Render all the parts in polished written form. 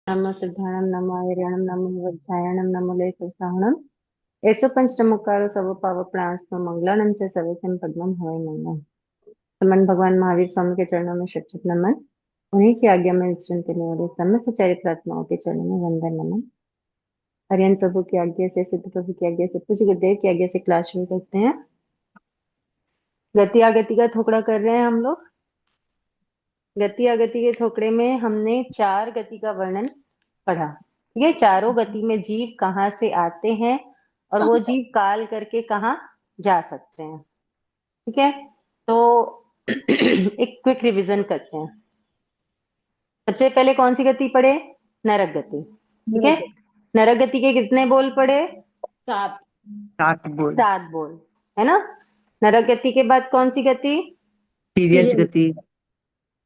नमो सिद्धाणं नमो आयर्याणं नमो वज्रायणं नमो लेशोत्साहणं एसो पंचमुखारो सर्व पावप्रणास्म मंगलानं च सर्वसं पद्मं हवै मंगलम। समन भगवान महावीर स्वामी के चरणों में शत नमन। उन्हीं की आज्ञा में विचरण करने वाले समस्त चरित्रात्माओं के चरणों में वंदन नमन। हरियन प्रभु की आज्ञा से, सिद्ध प्रभु की आज्ञा से, पूज्य गुरुदेव की आज्ञा से क्लास शुरू करते हैं। गति आगति का थोकड़ा कर रहे हैं हम लोग। गति आगति के थोकड़े में हमने 4 गति का वर्णन पढ़ा। ये चारों गति में जीव कहाँ से आते हैं और वो जीव काल करके कहाँ जा सकते हैं। ठीक है, तो एक क्विक रिवीजन करते हैं। सबसे पहले कौन सी गति पढ़े? नरक गति। ठीक है, नरक गति के कितने बोल पढ़े? 7 बोल। 7 बोल है ना। नरक गति के बाद कौन सी गति? तिर्यंच गति,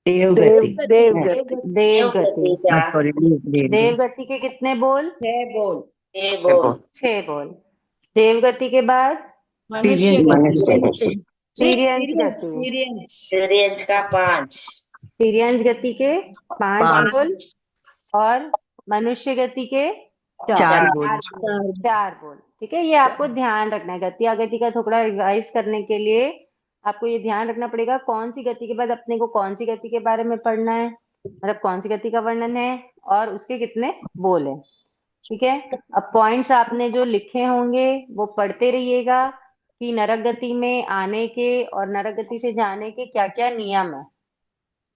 देव देव गति, देव गति, देव गति। सॉरी, देव गति के कितने बोल? 6 बोल। 6 बोल। देव गति के बाद मनुष्य गति। तिर्यंच गति। तिर्यंच का 5। तिर्यंच गति के 5 पांच। बोल और मनुष्य गति के 4 बोल। 4 बोल। ठीक है, ये आपको ध्यान रखना है। गति आगति का थोड़ा रिवाइज करने के लिए आपको ये ध्यान रखना पड़ेगा कौन सी गति के बाद अपने को कौन सी गति के बारे में पढ़ना है, मतलब कौन सी गति का वर्णन है और उसके कितने बोल है। ठीक है, अब पॉइंट्स आपने जो लिखे होंगे वो पढ़ते रहिएगा कि नरक गति में आने के और नरक गति से जाने के क्या क्या नियम है।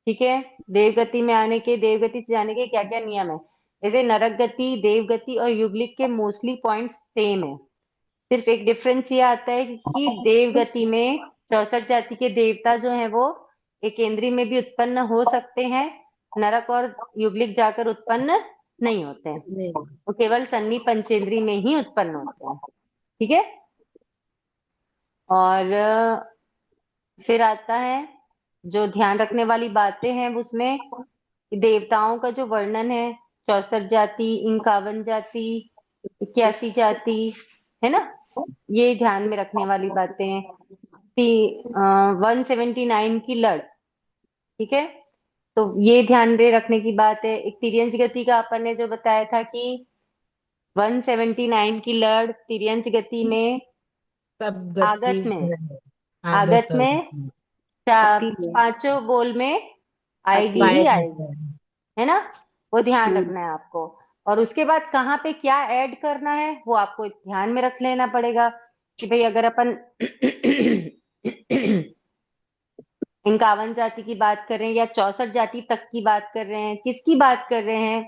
ठीक है, देव गति में आने के, देव गति से जाने के क्या क्या नियम है। जैसे नरक गति, देव गति और युगलिक के मोस्टली पॉइंट्स सेम है। सिर्फ एक डिफरेंस ये आता है कि देव गति में 64 जाति के देवता जो हैं वो एक इंद्री में भी उत्पन्न हो सकते हैं, नरक और युगलिक जाकर उत्पन्न नहीं होते हैं, वो केवल सन्नी पंचेंद्री में ही उत्पन्न होते हैं। ठीक है, और फिर आता है जो ध्यान रखने वाली बातें हैं उसमें देवताओं का जो वर्णन है, 64 जाति, 51 जाति, 81 जाति, है ना, ये ध्यान में रखने वाली बातें हैं। 179 की लड़। ठीक है, तो ये ध्यान में रखने की बात है। एक तिर्यंच गति का अपन ने जो बताया था कि 179 की लड़ तिर्यंच गति में आगत में पांचों बोल में आएगी ही आएगी, है ना, वो ध्यान रखना है आपको। और उसके बाद कहाँ पे क्या ऐड करना है वो आपको ध्यान में रख लेना पड़ेगा कि भाई अगर अपन 51 जाति की बात कर रहे हैं या 64 जाति तक की बात कर रहे हैं, किसकी बात कर रहे हैं,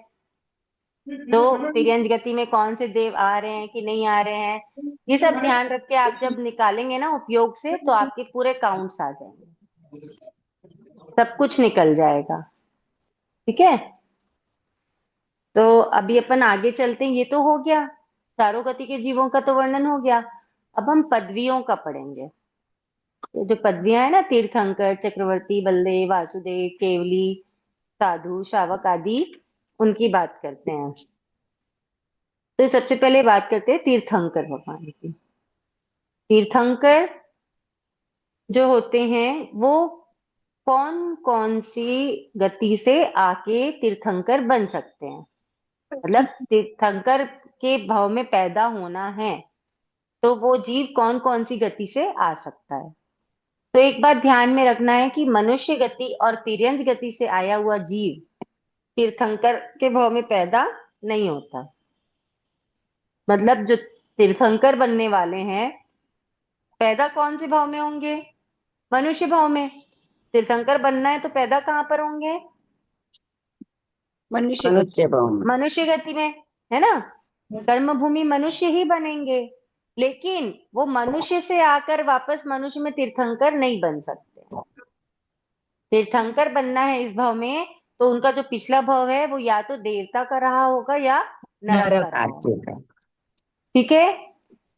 तो तिर्यंच गति में कौन से देव आ रहे हैं कि नहीं आ रहे हैं, ये सब ध्यान रख के आप जब निकालेंगे ना उपयोग से तो आपके पूरे काउंट्स आ जाएंगे, सब कुछ निकल जाएगा। ठीक है, तो अभी अपन आगे चलते हैं। ये तो हो गया, चारों गति के जीवों का तो वर्णन हो गया। अब हम पदवियों का पढ़ेंगे। ये जो पदवियां है ना, तीर्थंकर, चक्रवर्ती, बलदेव, वासुदेव, केवली, साधु, शावक आदि, उनकी बात करते हैं। तो सबसे पहले बात करते हैं तीर्थंकर भगवान की। तीर्थंकर जो होते हैं वो कौन कौन सी गति से आके तीर्थंकर बन सकते हैं, मतलब तीर्थंकर के भाव में पैदा होना है तो वो जीव कौन कौन सी गति से आ सकता है। तो एक बात ध्यान में रखना है कि मनुष्य गति और तिर्यंच गति से आया हुआ जीव तीर्थंकर के भाव में पैदा नहीं होता। मतलब जो तीर्थंकर बनने वाले हैं पैदा कौन से भाव में होंगे? मनुष्य भाव में। तीर्थंकर बनना है तो पैदा कहाँ पर होंगे? मनुष्य गति में, है ना। कर्म भूमि मनुष्य ही बनेंगे, लेकिन वो मनुष्य से आकर वापस मनुष्य में तीर्थंकर नहीं बन सकते। तीर्थंकर बनना है इस भाव में तो उनका जो पिछला भाव है वो या तो देवता का रहा होगा या नरक का रहा होगा। ठीक है,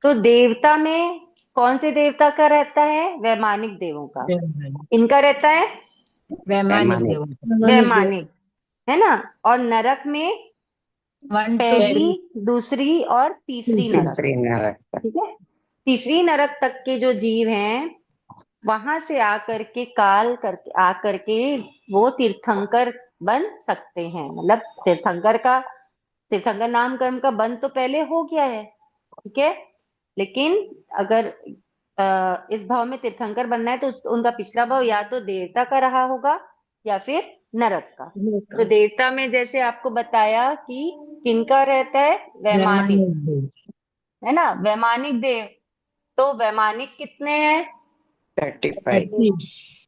तो देवता में कौन से देवता का रहता है? वैमानिक देवों का। इनका रहता है वैमानिक, है ना। और नरक में पहली, दूसरी और तीसरी नरक। ठीक है, तीसरी नरक तक के जो जीव हैं वहां से आकर के काल करके आकर के वो तीर्थंकर बन सकते हैं। मतलब तीर्थंकर नामकरण का बंध तो पहले हो गया है, ठीक है, लेकिन अगर इस भाव में तीर्थंकर बनना है तो उनका पिछला भाव या तो देवता का रहा होगा या फिर नरक का। तो देवता में जैसे आपको बताया कि किनका रहता है, वैमानिक, वैमानिक देव। है ना, वैमानिक देव। तो वैमानिक कितने हैं, 35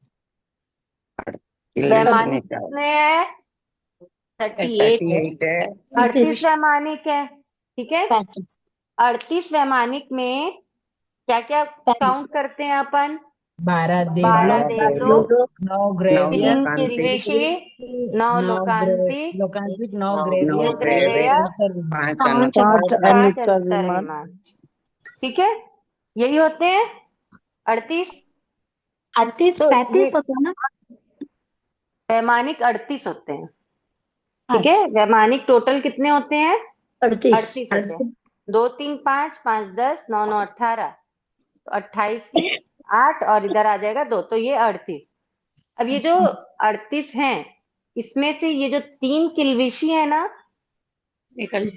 36 वैमानिक कितने हैं, 38 है। 38 है। 38 वैमानिक है, ठीक है। 35 38 वैमानिक में क्या क्या काउंट करते हैं अपन, 12 12 देवलोक, देवलोक, 9 नौ 3 ग्रेवियर, लोकांतिक, किल्विषी, 9 लोकांतिक, लोकांतिक, 9 नौ ये ग्रेवियर, ग्रेवेय, ग्रेवियर, 5 पांच पांच अनुत्तर अंतर विमान। विमान, ठीक है। यही होते हैं 38। 38 तो ये 35 होता है ना। वैमानिक 38 होते हैं, ठीक अच्छा, है। वैमानिक टोटल कितने होते हैं, 38। 38 होते हैं। 2 3 5 5 10 9 9 18, तो 28 की 8 और इधर आ जाएगा 2, तो ये 38। अब ये जो 38 हैं, इसमें से ये जो 3 किल्विशी है ना, निकल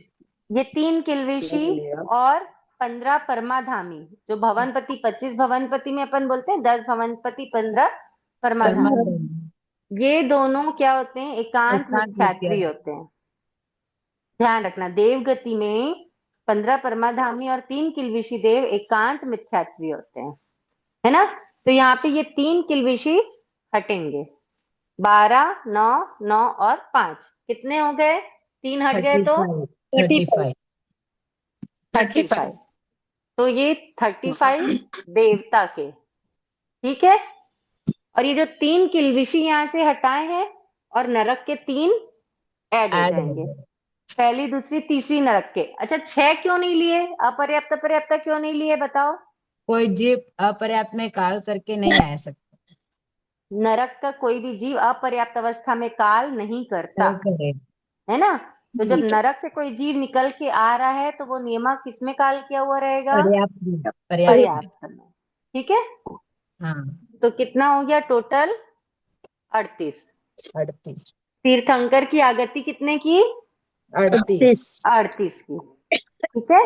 ये 3 किल्विशी और 15 परमाधामी, जो भवनपति, 25 भवनपति में अपन बोलते हैं, 10 भवनपति, 15 परमाधामी, परमाधाम, ये दोनों क्या होते हैं, एकांत एकांत मिथ्यात्वी मिथ्या, होते हैं। ध्यान रखना, देवगति में 15 परमाधामी और 3 किल्विशी देव एकांत मिथ्यात्वी होते हैं, है ना। तो यहाँ पे ये 3 किल्विशी हटेंगे, 12 9 9 और 5 कितने हो गए, 3 हट गए तो 35 35। तो ये 35 देवता के, ठीक है। और ये जो 3 किल्विशी यहाँ से हटाए हैं और नरक के 3 ऐड हो ऐड हो जाएंगे, गए। पहली दूसरी तीसरी नरक के। अच्छा, 6 क्यों नहीं लिए, अपर्याप्त पर्याप्त क्यों नहीं लिए, बताओ। कोई जीव अपर्याप्त में काल करके नहीं आ सकता, नरक का कोई भी जीव अपर्याप्त अवस्था में काल नहीं करता, नहीं करे। है ना। तो जब नरक से कोई जीव निकल के आ रहा है तो वो नियमा किसमें काल किया हुआ रहेगा, पर्याप्त, पर्याप्त, पर्याप्त में, ठीक है। हाँ, तो कितना हो गया टोटल, 38। 38 तीर्थंकर की आगति कितने की, 38 38 की, ठीक है।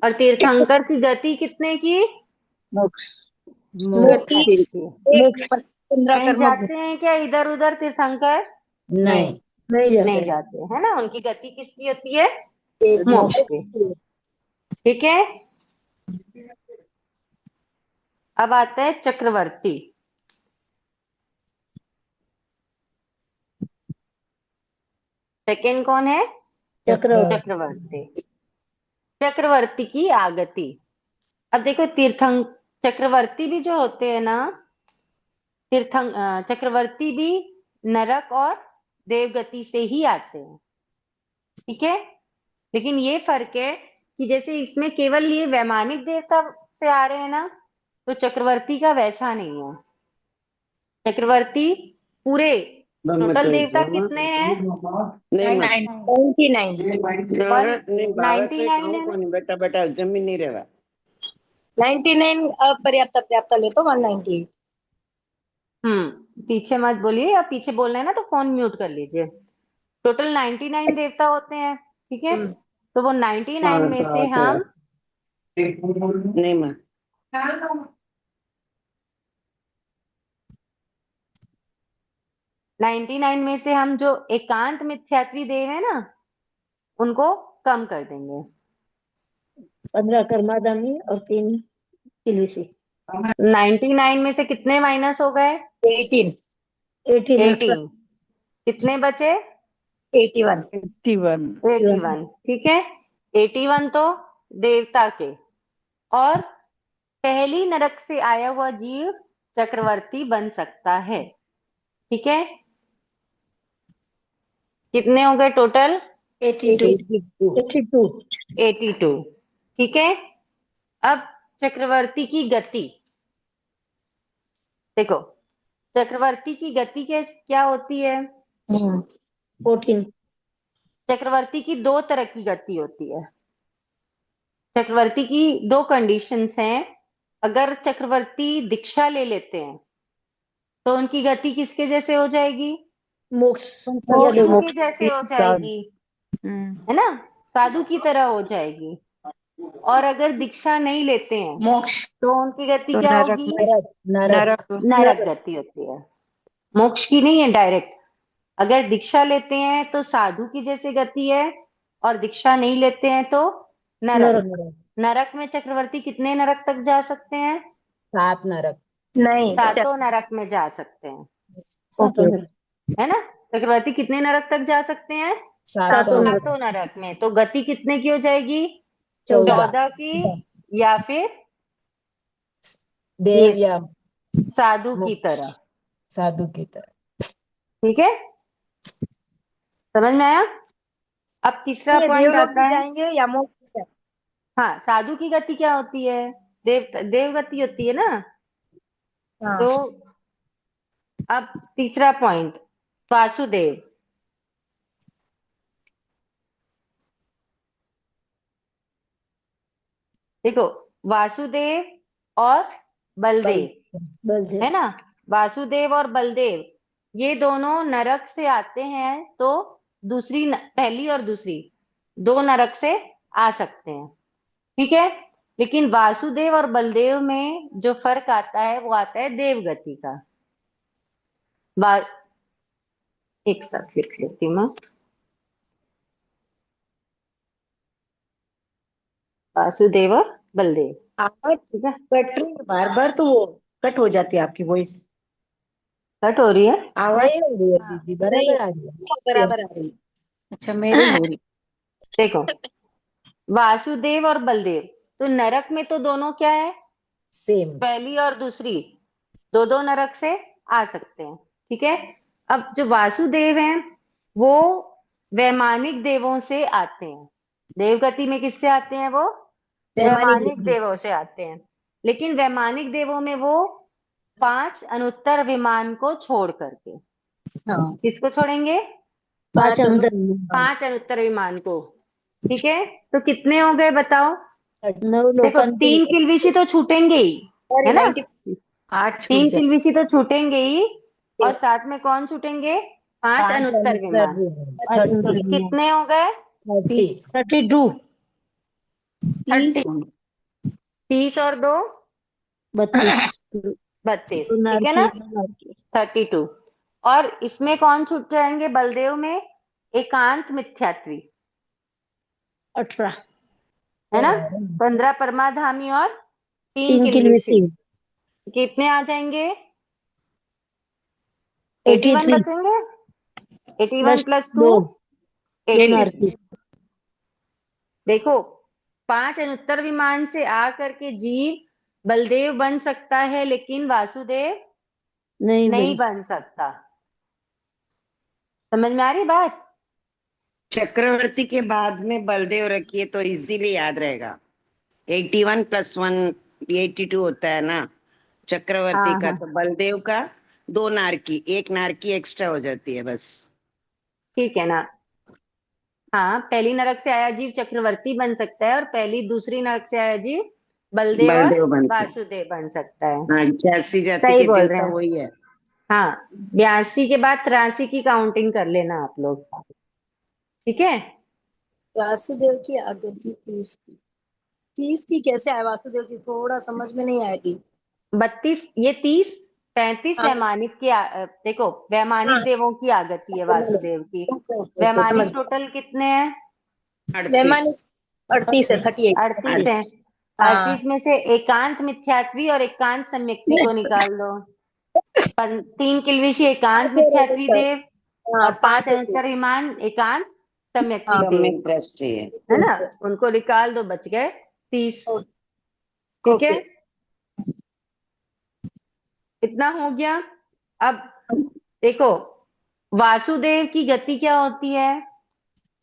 और तीर्थंकर की गति कितने की, मोक्ष। मोक्ष, 38 की। मोक्ष 15 कहीं कर्म जाते हैं क्या इधर उधर तीर्थंकर, नहीं, नहीं नहीं जाते। जाते, है ना। उनकी गति किसकी होती है, एक मोक्ष की, ठीक है। अब आता है चक्रवर्ती। सेकंड कौन है, चक्रवर्ती। चक्रवर्ती। चक्रवर्ती की आगति। अब देखो चक्रवर्ती भी जो होते हैं ना, चक्रवर्ती भी नरक और देवगति से ही आते हैं, ठीक है। लेकिन ये फर्क है कि जैसे इसमें केवल ये वैमानिक देवता से आ रहे हैं ना, तो चक्रवर्ती का वैसा नहीं है। चक्रवर्ती पूरे टोटल देवता कितने हैं, नहीं माँ 99 नहीं बाबा से 199 कहूँ है ना। कोनी बेटा बेटा जमीन नहीं रहेगा 99 अपर्याप्त पर्याप्त ले तो 198। पीछे मत बोलिए, या पीछे बोलना है ना तो फोन म्यूट कर लीजिए। टोटल 99 देवता होते हैं, ठीक है। तो वो 99 में से हम नहीं माँ 99 में से हम जो एकांत मिथ्यात्वी देव है ना, उनको कम कर देंगे। 15 कर्माधामी और 3 किलविसी। 99 में से कितने माइनस हो गए, 18 18 18, कितने बचे, 81 81। 81, ठीक है। 81 तो देवता के, और पहली नरक से आया हुआ जीव चक्रवर्ती बन सकता है, ठीक है। कितने हो गए टोटल, 82 82, ठीक है। अब चक्रवर्ती की गति देखो, चक्रवर्ती की गति क्या होती है, 14 चक्रवर्ती की 2 तरह की गति होती है। चक्रवर्ती की 2 कंडीशंस हैं। अगर चक्रवर्ती दीक्षा ले लेते हैं तो उनकी गति किसके जैसे हो जाएगी, मोक्ष मोक्ष। या साधु के मोक्ष जैसे हो साध जाएगी, है ना, साधु की तरह हो जाएगी। और अगर दीक्षा नहीं लेते हैं मोक्ष तो उनकी गति तो क्या नरक होगी? में नरक नरक नरक नरक गति होती है, मोक्ष की नहीं है डायरेक्ट। अगर दीक्षा लेते हैं तो साधु की जैसे गति है, और दीक्षा नहीं लेते हैं तो नरक। नरक नरक में चक्रवर्ती कितने नरक तक जा सकते हैं? 7 नरक। नहीं। सातों नरक में जा सकते हैं, ओके। है ना। चक्रवर्ती कितने नरक तक जा सकते हैं? सातों नरक। सातों नरक में। तो गति कितने की हो जाएगी? 14 14 की, या फिर देव या साधु की मोक्ष तरह। साधु की तरह। ठीक है, समझ में आया? अब तीसरा ये पॉइंट देवलोक आता भी है। जाएंगे या मोक्ष से? हाँ, साधु की गति क्या होती है? देव गति होती है ना। हाँ। तो अब तीसरा पॉइंट, वासुदेव। देखो, वासुदेव और बलदेव, बलदेव है ना। वासुदेव और बलदेव ये दोनों नरक से आते हैं, तो पहली और दूसरी दो नरक से आ सकते हैं, ठीक है। लेकिन वासुदेव और बलदेव में जो फर्क आता है वो आता है देवगति का। वा, एक साथ लिख लेती हूँ मैं। वासुदेव और बलदेव, आवाज ठीक है। कट रही है बार बार, तो वो कट हो जाती है आपकी वॉइस। कट हो रही है? आवाज नहीं हो रही है हाँ, दीदी, नहीं बराबर आ रही बराबर आ रही है। अच्छा, मेरे हो रही। देखो, वासुदेव और बलदेव, तो नरक में तो दोनों क्या है? सेम। पहली और दूसरी दो दो नरक से आ सकते हैं, ठीक है। अब जो वासुदेव हैं वो वैमानिक देवों से आते हैं। देवगति में किससे आते हैं वो? वैमानिक वैमानिक देवी। देवों से आते हैं। लेकिन वैमानिक देवों में वो 5 अनुत्तर विमान को छोड़ करके, हाँ। किसको छोड़ेंगे? पांच पांच अंदर 5 अनुत्तर विमान को, ठीक है। तो कितने हो गए बताओ? नव देखो, लोकांतर 3 किलविशी तो छूटेंगे ही, सॉरी, है ना। 90। 8 छूट 3 जाए। किलविशी तो छूटेंगे ही, और साथ में कौन छूटेंगे? 5 5 अनुत्तर अनुत्तर विमान। पांच अंदर 30। कितने हो गए? 30। 32 30। 30 और 2 32 32, तो ठीक है नारकी ना। 32। और इसमें कौन छूट जाएंगे? बलदेव में एकांत मिथ्यात्वी, 18 है ना। 15 परमाधामी और 3 3 किलविशी, किलविशी कितने आ जाएंगे? 81 83 बचेंगे। 81 प्लस प्लस 2 2 2 83। नारकी देखो, 5 अनुत्तर विमान से आ करके जीव बलदेव बन सकता है, लेकिन वासुदेव नहीं नहीं बन बन सकता। समझ में आ रही बात? चक्रवर्ती के बाद में बलदेव रखिए तो इजीली याद रहेगा। 81 + 1 82 होता है ना चक्रवर्ती हाँ का, हाँ, तो बलदेव का 2 नारकी, 1 नारकी एक्स्ट्रा हो जाती है बस। ठीक है ना। हाँ, पहली नरक से आया जीव चक्रवर्ती बन सकता है, और पहली दूसरी नरक से आया जीव बलदेव और बलदेव बनते हैं। वासुदेव बन सकता है। हाँ, 86 जाति सही के बोल रहे देवता हैं। वही है। हाँ, 82 के बाद 83 की काउंटिंग कर लेना आप लोग, ठीक है। वासुदेव की आगति 30 की। 30 की कैसे आए वासुदेव की, थोड़ा समझ में नहीं आएगी। 32, ये 30, 35 हाँ वैमानिक की देखो, वैमानिक हाँ। देवों की आगति है वासुदेव की। ओके ओके ओके, समझ वैमानिक गई। टोटल कितने हैं? 38। वैमानिक 38 है, 38। 38 हैं। हाँ 38 में से एकांत मिथ्यात्वी और एकांत सम्यक्ति को निकाल दो। 3 किलविशी एकांत पांच और मिथ्यात्वी अनुत्तर। देव, हाँ, और 5 पांच होते। अनुत्तर विमान एकांत सम्यक्ती हाँ देव, गवर्नमेंट ट्रस्टी है। है ना। उनको निकाल दो, बच गए 30, ठीक है। ओके। इतना हो गया। अब देखो, वासुदेव की गति क्या होती है?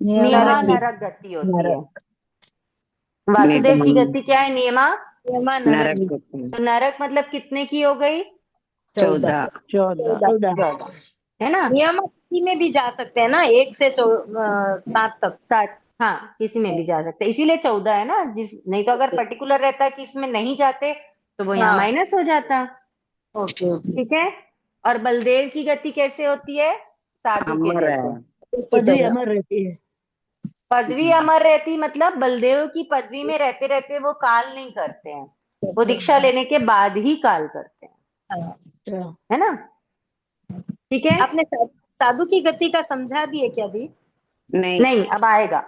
नियमा नियमा नरक की। नरक गति होती है। नरक। वासुदेव की नियम गति क्या है? नियमा। यमा नरक। नरक होते हैं। तो नरक मतलब कितने की हो गई? 14। 14। 14 14, है ना। नियम किसी में भी जा सकते हैं ना, 1 से 7 तक। 7, हाँ, किसी में भी जा सकते हैं, इसीलिए 14 है ना। नहीं तो अगर ओके। पर्टिकुलर रहता कि इसमें नहीं जाते तो वो यहाँ हाँ। माइनस हो जाता, ओके ओके। ठीक है। और बलदेव की गति कैसे होती है? साधु के अमर जैसे। है। पदवी अमर रहती है। पदवी अमर रहती मतलब बलदेव की पदवी में रहते रहते वो काल नहीं करते हैं, वो दीक्षा लेने के बाद ही काल करते हैं, हाँ। अच्छा, है ना? ठीक है। आपने साधु की गति का समझा दिए क्या दी? नहीं, नहीं, अब आएगा,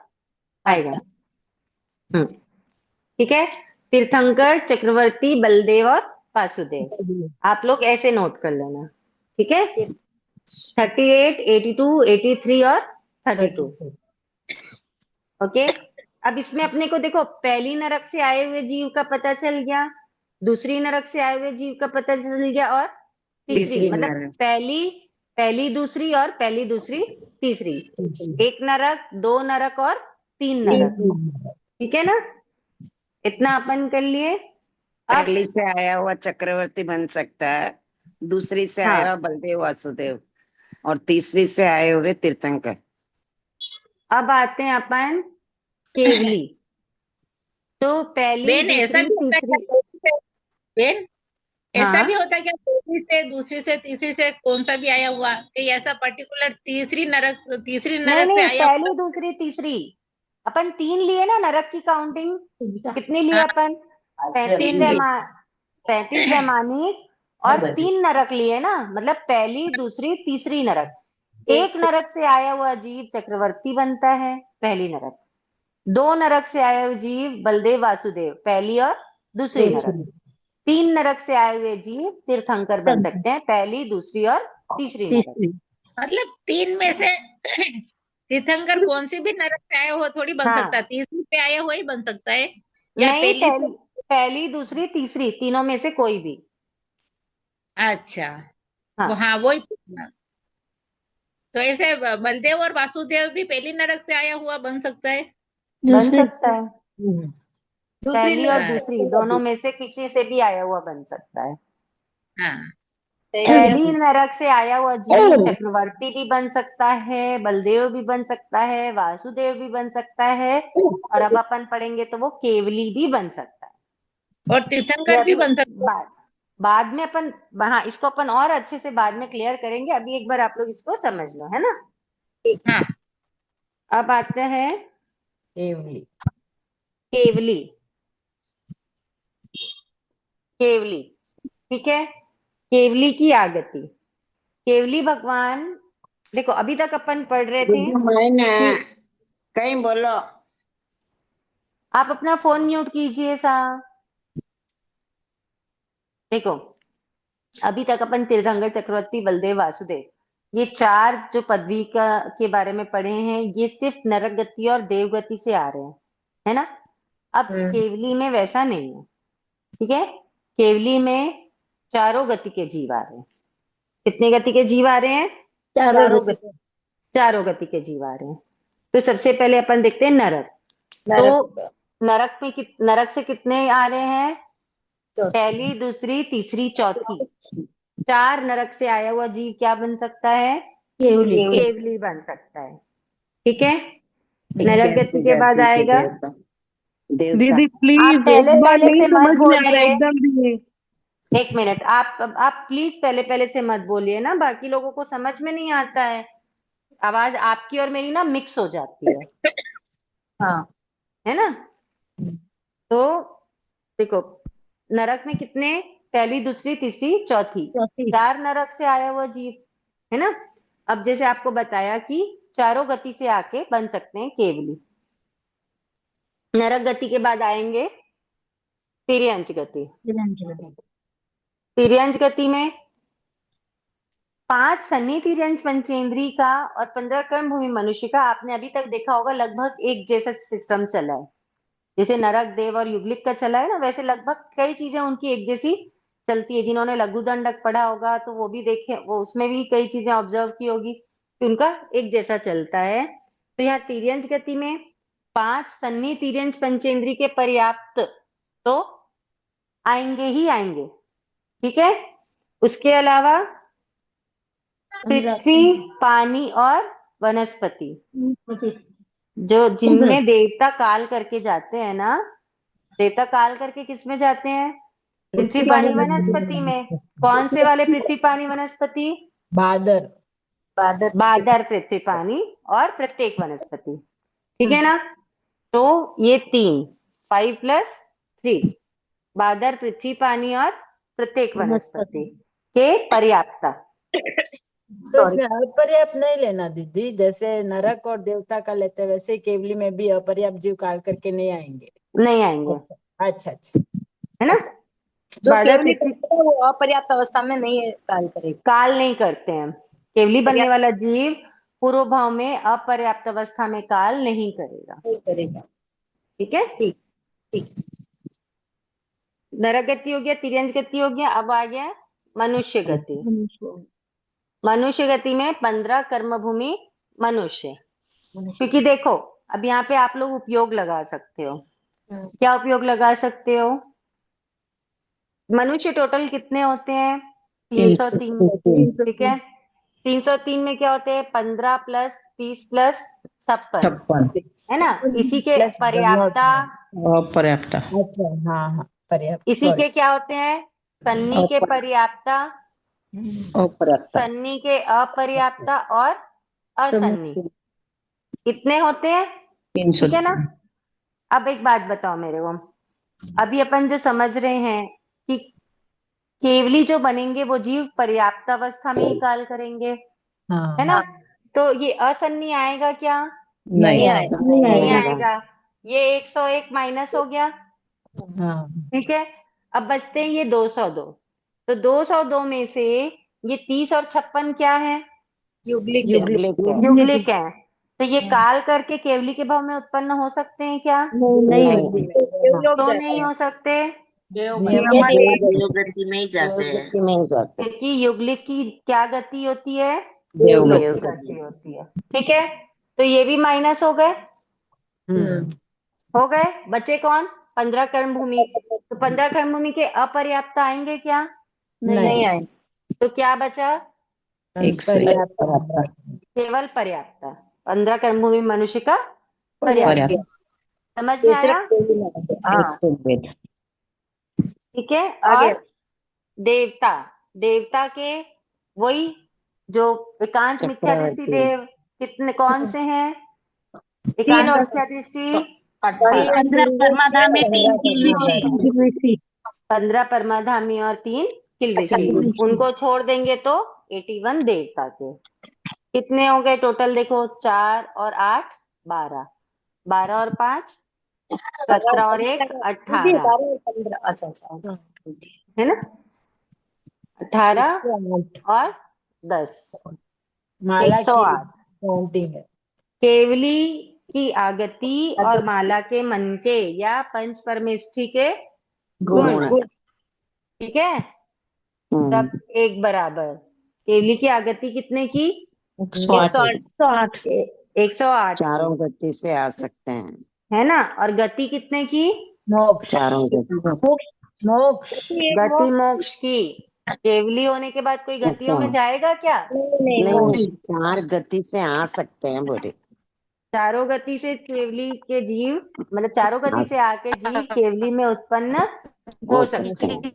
आएगा। अच्छा। ठीक है। तीर्थंकर, चक्रवर्ती, बलदेव और वासुदेव, आप लोग ऐसे नोट कर लेना। ठीक है। 38, 82, 83 और 32। ओके। अब इसमें अपने को देखो, पहली नरक से आए हुए जीव का पता चल गया, दूसरी नरक से आए हुए जीव का पता चल गया, और तीसरी तीसरी मतलब नरक। पहली पहली दूसरी और पहली दूसरी तीसरी, एक नरक, दो नरक और तीन नरक। ठीक है ना? इतना अपन कर लिए। अब पहली से आया हुआ चक्रवर्ती बन सकता है, दूसरी से आया हुआ हाँ, बलदेव वासुदेव, और तीसरी से आए हुए तीर्थंकर। अब आते हैं अपन केवली। तो पहली बेन ऐसा दूसरी भी होता है क्या तीसरी, पहली से? बेन ऐसा हाँ भी होता है क्या पहली से दूसरी से तीसरी से कौन सा भी आया हुआ, कि ऐसा पर्टिकुलर तीसरी नहीं नरक से नहीं, आया हुआ? पहली दूसरी तीसरी, अपन तीन लिए ना नरक की काउंटिंग, कितनी लिए हाँ, अपन? 35 तीन लिए। 35 वैमानिक और तीन नरक लिए ना, मतलब पहली दूसरी तीसरी नरक। एक नरक से आया हुआ जीव चक्रवर्ती बनता है, पहली नरक। दो नरक से आए हुए जीव बलदेव वासुदेव, पहली और दूसरी नरक। तीन नरक से आए हुए जीव तीर्थंकर बन सकते हैं, पहली दूसरी और तीसरी नरक। तीसरी। मतलब तीन में से तीर्थंकर कौन सी भी नरक से आया हुआ थोड़ी बन सकता है, हाँ, तीसरी पे आया हुआ ही बन सकता है, या नहीं, पहली से? पहली दूसरी तीसरी तीनों में से कोई भी। अच्छा, वो हाँ, हाँ वही पूछना। तो ऐसे बलदेव और वासुदेव भी पहली नरक से आया हुआ बन सकता है? बन दूसरी। सकता है। दूसरी पहली और हाँ, दूसरी दोनों में से किसी से भी आया हुआ बन सकता है। हाँ। पहली नरक से आया हुआ जीव चक्रवर्ती भी बन सकता है, बलदेव भी बन सकता है, वासुदेव भी बन सकता है, और अब अपन पढ़ेंगे तो वो केवली भी बन सकता है। और ये तीर्थंकर भी अभी बन सकता बाद में अपन, हाँ, इसको अपन और अच्छे से बाद में क्लियर करेंगे, अभी एक बार आप लोग इसको समझ लो, है ना? है। हाँ, अब आते हैं केवली। केवली। केवली, ठीक है। केवली की आगति। केवली भगवान, देखो अभी तक अपन पढ़ रहे थे मैंने कि कहीं बोलो। आप अपना फोन म्यूट कीजिए सा। देखो अभी तक अपन तीर्थंकर, चक्रवर्ती, बलदेव, वासुदेव, ये चार जो पदवी का के बारे में पढ़े हैं, ये सिर्फ नरक गति और देव गति से आ रहे हैं, है ना? अब केवली में वैसा नहीं है। ठीक है। केवली में चारों गति के जीव आ रहे हैं। कितने गति के जीव आ रहे हैं? चारों गति। चारों गति के जीव आ रहे हैं। तो सबसे पहले अपन देखते हैं नरक। तो नरक से कितने आ रहे हैं? पहली, दूसरी, तीसरी, चौथी, चार नरक से आया हुआ जीव क्या बन सकता है? केवली। केवली बन सकता है। ठीक है। नरक गति कैसे के बाद जाती के आएगा, देवता, देवता। दीदी आप प्लीज, पहले एक बार पहले नहीं से मत समझ में आ रहा बोलिए, एकदम भी। एक मिनट, आप प्लीज पहले पहले से मत बोलिए ना, बाकी लोगों को समझ में नहीं आता है, आवाज आपकी और मेरी ना मिक्स हो जाती हाँ। है ना? तो देखो, नरक में कितने? पहली, दूसरी, तीसरी, चौथी, चौथी। चार नरक से आया हुआ जीव, है ना? अब जैसे आपको बताया कि चारों गति से आके बन सकते हैं केवली। नरक गति के बाद आएंगे तिर्यंच गति। तिर्यंच गति में 5 सन्नी तिर्यंच पंचेंद्री का और 15 कर्म भूमि मनुष्य का, आपने अभी तक देखा होगा लगभग एक जैसा सिस्टम चला है। जैसे नरक, देव और युगलिक का चला है ना, वैसे लगभग कई चीजें उनकी एक जैसी चलती है। जिन्होंने लघु दंडक पढ़ा होगा तो वो भी देखे, वो उसमें भी कई चीजें ऑब्जर्व की होगी, तो उनका एक जैसा चलता है। तो यहाँ तिर्यंच गति में 5 सन्नी तिर्यंच पंचेंद्री के पर्याप्त तो आएंगे ही आएंगे। ठीक है। उसके अलावा पृथ्वी, पानी और वनस्पति, जो जिनमें देवता काल करके जाते हैं ना, देवता काल करके किस में जाते हैं? पृथ्वी, पानी, वनस्पति में। कौन से वाले पृथ्वी, पानी, वनस्पति? बादर। बादर बादर, पृथ्वी, पानी और प्रत्येक वनस्पति। ठीक है ना? तो ये 3, 5 + 3, बादर, पृथ्वी, पानी और प्रत्येक वनस्पति के पर्याप्ता। तो इसमें अपर्याप्त नहीं लेना दीदी, जैसे नरक और देवता का लेते वैसे ही केवली में भी अपर्याप्त जीव काल करके नहीं आएंगे। नहीं आएंगे, अच्छा अच्छा। है ना? जो बादर, केवली पृथ्वी, करता है वो अपर्याप्त अवस्था में नहीं काल करेगा। काल नहीं करते हैं। केवली बनने वाला जीव पूर्व भाव में अपर्याप्त अवस्था में काल नहीं करेगा। नहीं करेगा। ठीक है? ठीक ठीक। नरक गति हो गया, तिर्यंज गति हो गया, अब आ गया मनुष्य गति। मनुष्य गति में 15 कर्मभूमि मनुष्य। क्योंकि देखो, अब यहाँ पे आप लोग उपयोग लगा सकते हो। क्या उपयोग लगा सकते हो? मनुष्य टोटल कितने होते हैं? 303। ठीक है? 303 में क्या होते हैं? 15 + 30 + 56, है ना? इसी के प्लस पर्याप्ता, पर्याप्त। अच्छा हाँ हाँ पर्याप्त, इसी सॉरी। के क्या होते हैं? सन्नी के पर्याप्ता, अपर्याप्त। सन्नी के अपर्याप्ता और असन्नी। कितने होते हैं? ठीक है ना? अब एक बात बताओ मेरे को, अभी अपन जो समझ रहे हैं कि केवली जो बनेंगे वो जीव पर्याप्त अवस्था में ही काल करेंगे, हाँ है ना? तो ये असन्नी आएगा क्या? नहीं आएगा। नहीं आएगा। ये 101 माइनस हो गया। हाँ ठीक है? अब बचते हैं ये 202। तो 202 में से ये 30 और 56 क्या है? युगलिक युगलिक है। तो ये काल करके केवली के भाव में उत्पन्न हो सकते हैं क्या? नहीं, तो नहीं हो सकते, देवगति में ही जाते हैं। गति में ही जाते क्योंकि युगलिक की क्या गति होती है? देवगति। गति होती है। ठीक है? तो ये भी माइनस हो गए। हो गए, बचे कौन? 15 कर्म भूमि। तो 15 कर्म भूमि के अपर्याप्त आएंगे क्या? नहीं आए। तो क्या बचा? पर्याप्त। केवल पर्याप्त। 15 कर्म भूमि मनुष्य का पर्याप्त। समझ में आया? हाँ ठीक है? आगे। और देवता, देवता के वही जो एकांत मिथ्या दृष्टि चक्रवर्ती। देव कितने, कौन से हैं? तीन एकांत और मिथ्या दृष्टि 15 परमाधामी 3 किलविशी। 15 परमाधामी और 3 किलविशी। उनको छोड़ देंगे तो 81 देवता के। कितने हो गए टोटल? देखो, 4 और 8 12, 12 और 5 17 और 1 18, 15। अच्छा अच्छा। है ना? 18 और 10, माला की 108। काउंटिंग है। केवली की आगति और माला के मन के या पंच परमेष्ठी के गुण। ठीक है? सब एक बराबर। केवली की आगति कितने की? 108। 108 चारों की, गति से आ सकते हैं। है ना? और गति कितने की? मोक्ष। चारों गति। मोक्ष। गति मोक्ष की। केवली होने के बाद कोई गतियों में जाएगा क्या? नहीं, 4 गति से आ सकते हैं बोले। चारों गति से केवली के जीव, मतलब चारों गति से आके जीव केवली में उत्पन्न हो सकते हैं।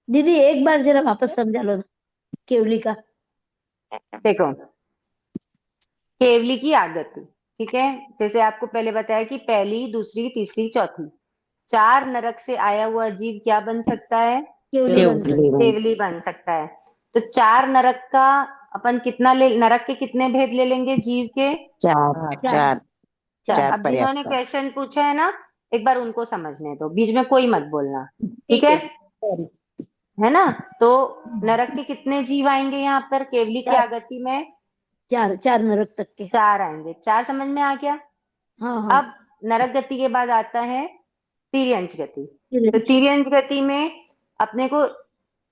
दीदी एक बार जरा वापस समझा लो केवली का। देखो, केवली की आगति, ठीक है? जैसे आपको पहले बताया कि पहली, दूसरी, तीसरी, चौथी, 4 नरक से आया हुआ जीव क्या बन सकता है? केवली बन सकता है। तो 4 नरक का अपन कितना नरक के कितने भेद ले लेंगे जीव के? 4। अब जिन्होंने क्वेश्चन पूछा है ना, एक बार उनको समझने दो, बीच में कोई मत बोलना। ठीक है? है ना? तो नरक के कितने जीव आएंगे यहाँ पर केवली की आगति में? 4 नरक तक के 4 आएंगे। 4 समझ में आ गया? हाँ। अब नरक गति के बाद आता है तिर्यंच गति। तो तिर्यंच गति में अपने को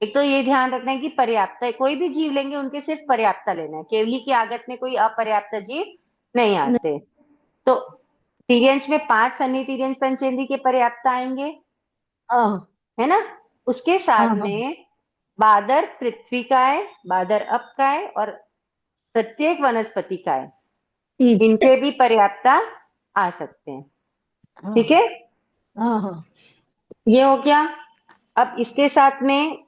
एक तो ये ध्यान रखना है कि पर्याप्त, कोई भी जीव लेंगे उनके सिर्फ पर्याप्त लेना है। केवली की आगत में कोई अपर्याप्त जीव नहीं आते। तो तिर्यंच में 5 सन्नी तिर्यंच पंचेंद्री के पर्याप्त आएंगे, है ना? उसके साथ में बादर पृथ्वी का है, बादर अप का है और प्रत्येक वनस्पति का है, इनके भी पर्याप्ता आ सकते हैं। ठीक है? ये हो गया। अब इसके साथ में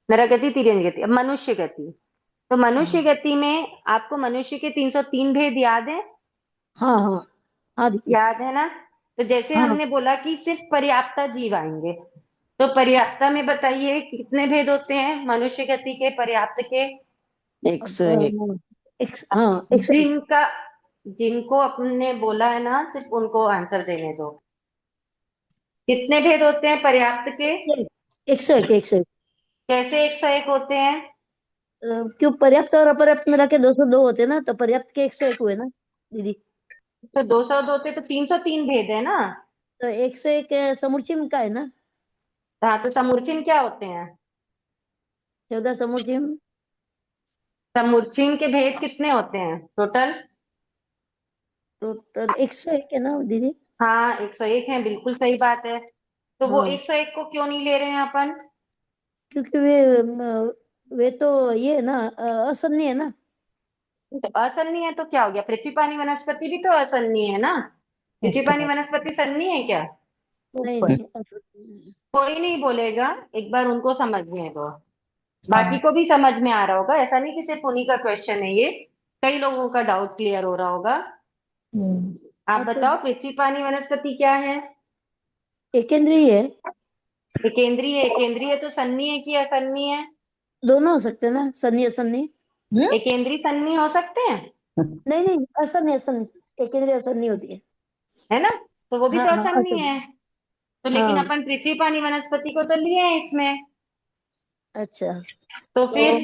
नरक गति, तिर्यंज गति। अब मनुष्य गति, तो मनुष्य गति में आपको मनुष्य के 303 भेद याद है? हाँ हाँ हाँ दीदी। याद है ना? तो जैसे हाँ हमने बोला कि सिर्फ पर्याप्ता जीव आएंगे, तो पर्याप्ता में बताइए कितने भेद होते हैं मनुष्य गति के, पर्याप्त के? 101। हाँ 101। जिनका जिनको अपने बोला है ना, सिर्फ उनको आंसर देने दो। कितने भेद होते हैं पर्याप्त के? 101 101। कैसे 101 होते हैं? क्यों पर्याप्त और अपर्याप्त मिला के 202 होते ना, तो पर्याप्त के 101 हुए ना दीदी। तो 202 होते तो 303 भेद है ना। तो 101 समुच्चय का है ना। हाँ, तो समूर्चिन क्या होते हैं? 14 समुच्चय। समूर्चिन के भेद कितने होते हैं टोटल? टोटल 101 है ना दीदी। हाँ, 101 है, बिल्कुल सही बात है। तो वो हाँ 101 को क्यों नहीं ले रहे हैं अपन? क्योंकि वे तो ये है ना, असन्य है ना। तो असन्नी है तो क्या हो गया? पृथ्वी पानी वनस्पति भी तो असन्नी है ना। पृथ्वी पानी वनस्पति सन्नी है क्या? नहीं ऊपर। नहीं कोई नहीं बोलेगा, एक बार उनको समझने दो। बाकी को भी समझ में आ रहा होगा, ऐसा नहीं कि सिर्फ उन्हीं का क्वेश्चन है ये। कई लोगों का डाउट क्लियर हो रहा होगा। आप तो बताओ, पृथ्वी पानी वनस्पति क्या है? एकेंद्रीय है। एकेंद्रीय। एकेंद्रीय तो सन्नी है कि असन्नी है? दोनों हो सकते हैं ना, सन्नी असन्नी। एकेंद्रीय सन्नी हो सकते हैं, नहीं नहीं असन्य असन्य, एकेंद्रीय असन्य होती है। है ना? तो वो भी हाँ तो हाँ असन्नी असन्य। है। तो लेकिन हाँ अपन पृथ्वी पानी वनस्पति को तो लिए हैं इसमें। अच्छा। तो तो फिर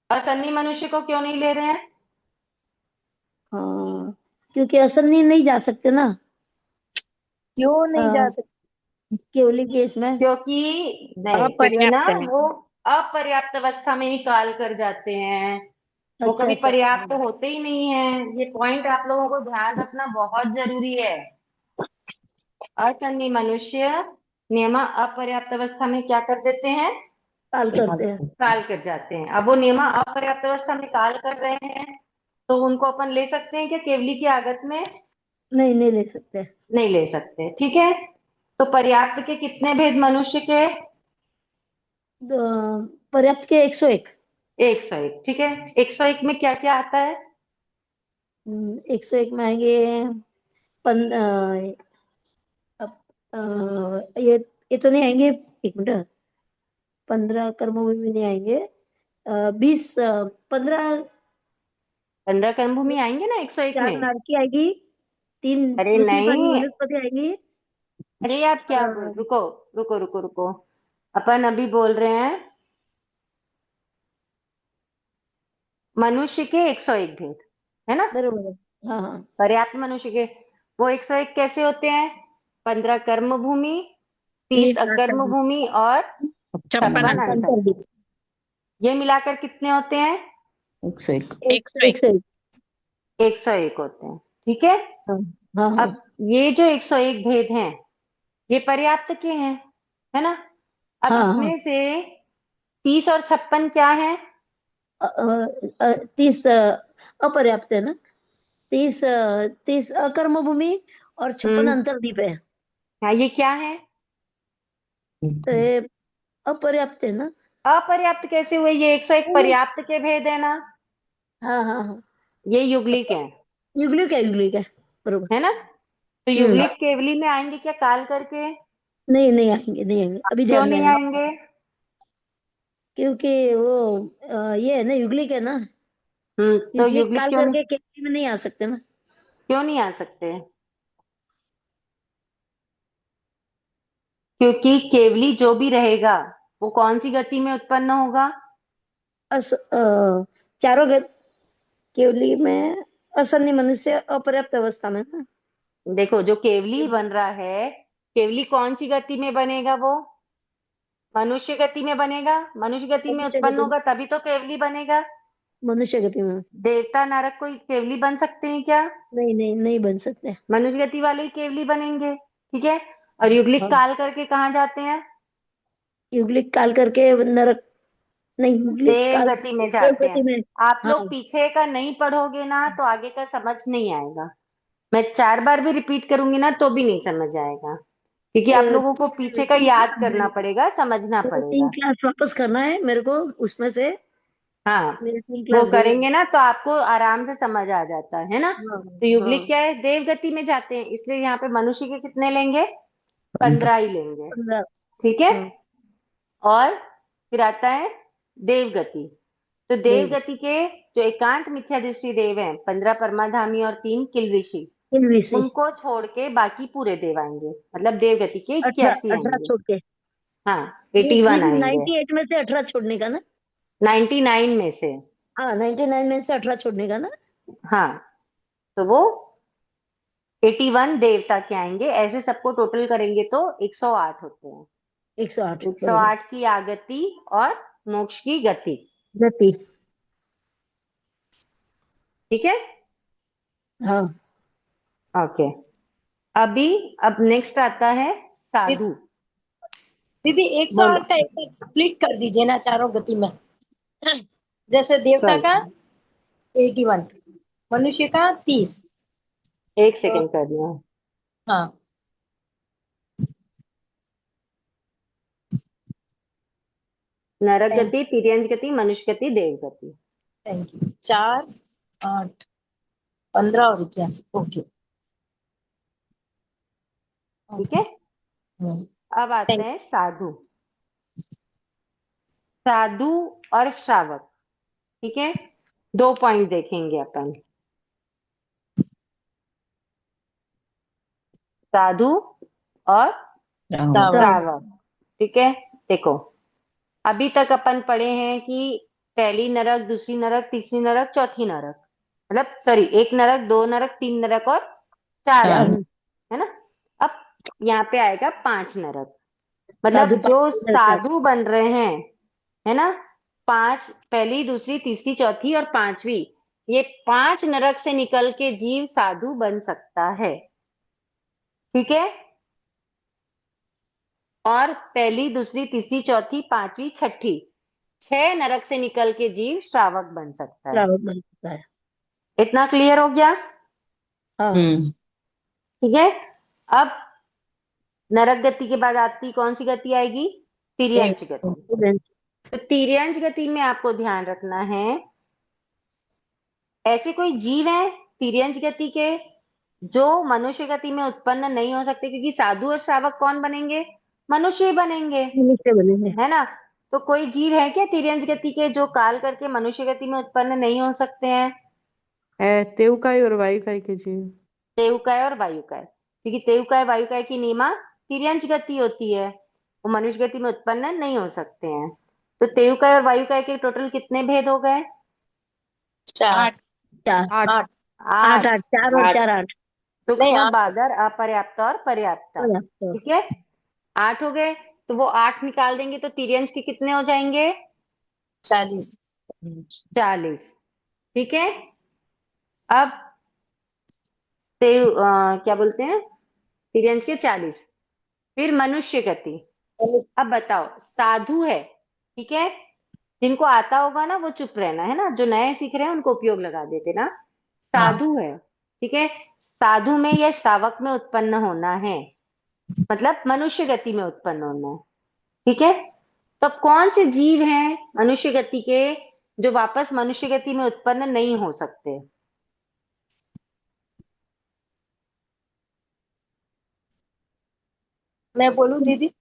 असन्नी मनुष्य को क्यों नहीं ले रहे हैं? हाँ क्योंकि असन्य नहीं जा सकते ना, क्यों नहीं जा सकते? केवली केस में। क्योंकि नहीं, क्योंकि ना अपर्याप्त है। वो अपर्याप्त अवस्था में ही काल कर जाते हैं। वो अच्छा कभी अच्छा। पर्याप्त होते ही नहीं है। ये पॉइंट आप लोगों को ध्यान रखना बहुत जरूरी है। असन्नी मनुष्य नियमा अपर्याप्त अवस्था में क्या कर देते हैं? काल करते हैं। काल कर जाते हैं। अब वो नियमा अपर्याप्त अवस्था में काल कर रहे हैं, तो उनको अपन ले सकते हैं क्या केवली की आगत में? नहीं नहीं ले सकते। नहीं ले सकते, ठीक है। तो पर्याप्त के कितने भेद मनुष्य के? पर्याप्त के 101। 101, ठीक है। 101 में क्या क्या आता है? 101 में आएंगे पन, अब, ये तो नहीं आएंगे, एक मिनट। 15 कर्मों में भी नहीं आएंगे। 20 15 15 कर्मभूमि आएंगे ना 101 4 में? नर की आएगी, 3 अरे पृथ्वी पानी नहीं, वनस्पति आएगी। अरे आप क्या बोल, अ, रुको रुको रुको रुको। अपन अभी बोल रहे हैं मनुष्य के 101 भेद, है ना? बरोबर है। हाँ हाँ पर्याप्त मनुष्य के वो 101 कैसे होते हैं? 15 कर्म भूमि, 30 30 अकर्म भूमि और 56 56 अंतर। अंतर। अंतर। ये मिलाकर कितने होते हैं? 101। 101। 101। 101 होते हैं, ठीक है। हाँ हाँ हाँ। अब ये जो 101 भेद हैं, ये पर्याप्त के हैं, है ना? अब हाँ हाँ इसमें से 30 और 56 क्या है? 30 अपर्याप्त है ना। 30 अकर्म भूमि और 56 हम्म, अंतर्दीप है। हाँ, ये क्या है? तो ये अपर्याप्त है ना। अपर्याप्त कैसे हुए? ये 101 नहीं, पर्याप्त के भेद है ना। हाँ हाँ हाँ। ये युगलिक है युगलिक है बरोबर। है ना? तो युगलिक केवली में आएंगे क्या काल करके? नहीं नहीं आएंगे, नहीं आएंगे, अभी क्यों ध्यान में नहीं आएंगे। आएंगे? क्योंकि वो ये है ना, युगलिक है ना। तो युगलिक युगलिक काल क्यों नहीं, करके केवली में नहीं आ सकते ना। क्यों नहीं आ सकते? क्योंकि केवली जो भी रहेगा वो कौन सी गति में उत्पन्न होगा? चारों केवली में असन्य मनुष्य अपर्याप्त अवस्था में ना। देखो, जो केवली बन रहा है, केवली कौन सी गति में बनेगा? वो मनुष्य गति में बनेगा। मनुष्य गति में मनुष्य उत्पन्न गति होगा तभी तो केवली बनेगा। मनुष्य गति में। देवता नरक कोई केवली बन सकते हैं क्या? नहीं नहीं नहीं बन सकते। मनुष्य गति वाले ही केवली बनेंगे, ठीक है। और युगलिक हाँ काल करके कहाँ जाते हैं? युगलिक काल करके नरक, नहीं युगलिक देव काल गति में देव जाते हैं। गति में। आप हाँ लोग पीछे का नहीं पढ़ोगे ना तो आगे का समझ नहीं आएगा। मैं 4 बार भी रिपीट करूंगी ना तो भी नहीं समझ आएगा। क्योंकि आप लोगों को पीछे का याद करना पड़ेगा, समझना 3 पड़ेगा। क्लास वापस करना है मेरे को उसमें से, हाँ, मेरे 3 वो क्लास गए। करेंगे ना तो आपको आराम से समझ आ जाता है ना। हाँ तो युगलिक हाँ क्या है, देव गति में जाते हैं, इसलिए यहाँ पे मनुष्य के कितने लेंगे, 15 ही लेंगे। 15। ठीक है। हाँ और फिर आता है देव गति। तो देव देव गति के जो एकांत मिथ्या दृष्टि देव हैं, 15 परमाधामी और 3 किलविषी, किलविषी। उनको छोड़ के बाकी पूरे देव आएंगे, मतलब देव गति के 18 81 18 आएंगे। छोड़ के। हाँ, 81 आएंगे 98 में से 18 छोड़ने का ना। 99 में से। हाँ 99 में से 18 छोड़ने का ना। हाँ, तो वो 81 देवता के आएंगे। ऐसे सबको टोटल करेंगे तो 108 होते हैं। 108 बरोबर। 108 की आगति और मोक्ष की गति। गति। ठीक है। हाँ ओके। अब नेक्स्ट आता है साधु। दीदी बोलो। 108 का एक बार स्प्लिट कर दीजिए ना चारों गति में। जैसे देवता का 81, मनुष्य का 30। एक तो सेकंड कर दिया। हाँ नरक गति, तिर्यंज गति, मनुष्य गति, देव गति। Thank you. 4 8 15 और 81। ओके ठीक है। अब आते हैं साधु। साधु और श्रावक। ठीक है, 2 पॉइंट देखेंगे अपन। साधु और श्रावक। ठीक है। देखो, अभी तक अपन पढ़े हैं कि पहली नरक, दूसरी नरक, तीसरी नरक, चौथी नरक, मतलब सॉरी, 1 नरक, 2 नरक, 3 नरक और 4 नरक, है ना। अब यहाँ पे आएगा 5 नरक। मतलब साधु जो 5 साधु बन रहे हैं, है ना, 5, पहली, दूसरी, तीसरी, चौथी और 5वीं, ये 5 नरक से निकल के जीव साधु बन सकता है। ठीक है। और पहली, दूसरी, तीसरी, चौथी, 5वीं, 6ठी, 6 नरक से निकल के जीव श्रावक बन सकता है। श्रावक बन सकता है। इतना क्लियर हो गया। हाँ ठीक है। अब नरक गति के बाद आती कौन सी गति आएगी, तिर्यंच गति। तो तिर्यंच गति में आपको ध्यान रखना है, ऐसे कोई जीव है तिर्यंच गति के जो मनुष्य गति में उत्पन्न नहीं हो सकते, क्योंकि साधु और श्रावक कौन बनेंगे, मनुष्य ही बनेंगे, मनुष्य बनेंगे। है ना। तो कोई जीव है क्या तिर्यंच गति के जो काल करके मनुष्य गति में उत्पन्न नहीं हो सकते हैं? तेवकाय और वायुकाय के जीव। तेवकाय और वायुकाय, क्योंकि तेवकाय वायुकाय की नीमा तिर्यंच गति होती है, वो मनुष्य गति में उत्पन्न नहीं हो सकते हैं। तो तेवकाय और वायुकाय के टोटल कितने भेद हो गए? 4 4 8 8 8। 8 4 और 4 8। नहीं, सूक्ष्म, 8 बादर, अपर्याप्त और पर्याप्त। ठीक है, 8 हो गए। तो वो 8 निकाल देंगे तो तिर्यंच के कितने हो जाएंगे? 40। 40। ठीक है। अब क्या बोलते हैं, तिर्यंच के 40। फिर मनुष्य गति। अब बताओ, साधु है, ठीक है, जिनको आता होगा ना वो चुप रहना, है ना, जो नए सीख रहे हैं उनको उपयोग लगा देते ना। साधु है, ठीक है, साधु में या श्रावक में उत्पन्न होना है, मतलब मनुष्य गति में उत्पन्न होना है। ठीक है। तो कौन से जीव हैं मनुष्य गति के जो वापस मनुष्य गति में उत्पन्न नहीं हो सकते? मैं बोलूं दीदी? आप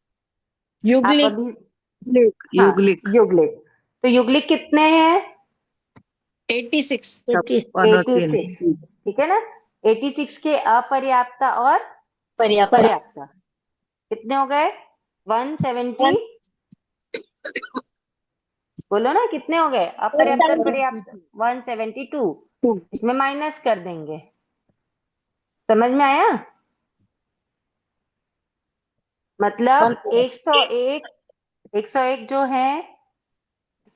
युगलिक। अभी, हाँ, युगलिक। युगलिक। तो युगलिक कितने हैं? 86। 86। ठीक है ना। 86 के अपर्याप्त और पर्याप्त। पर्याप्त कितने हो गए? 170। बोलो ना, कितने हो गए अपर्याप्त और पर्याप्त? 172। इसमें माइनस कर देंगे। समझ में आया? मतलब 101 जो है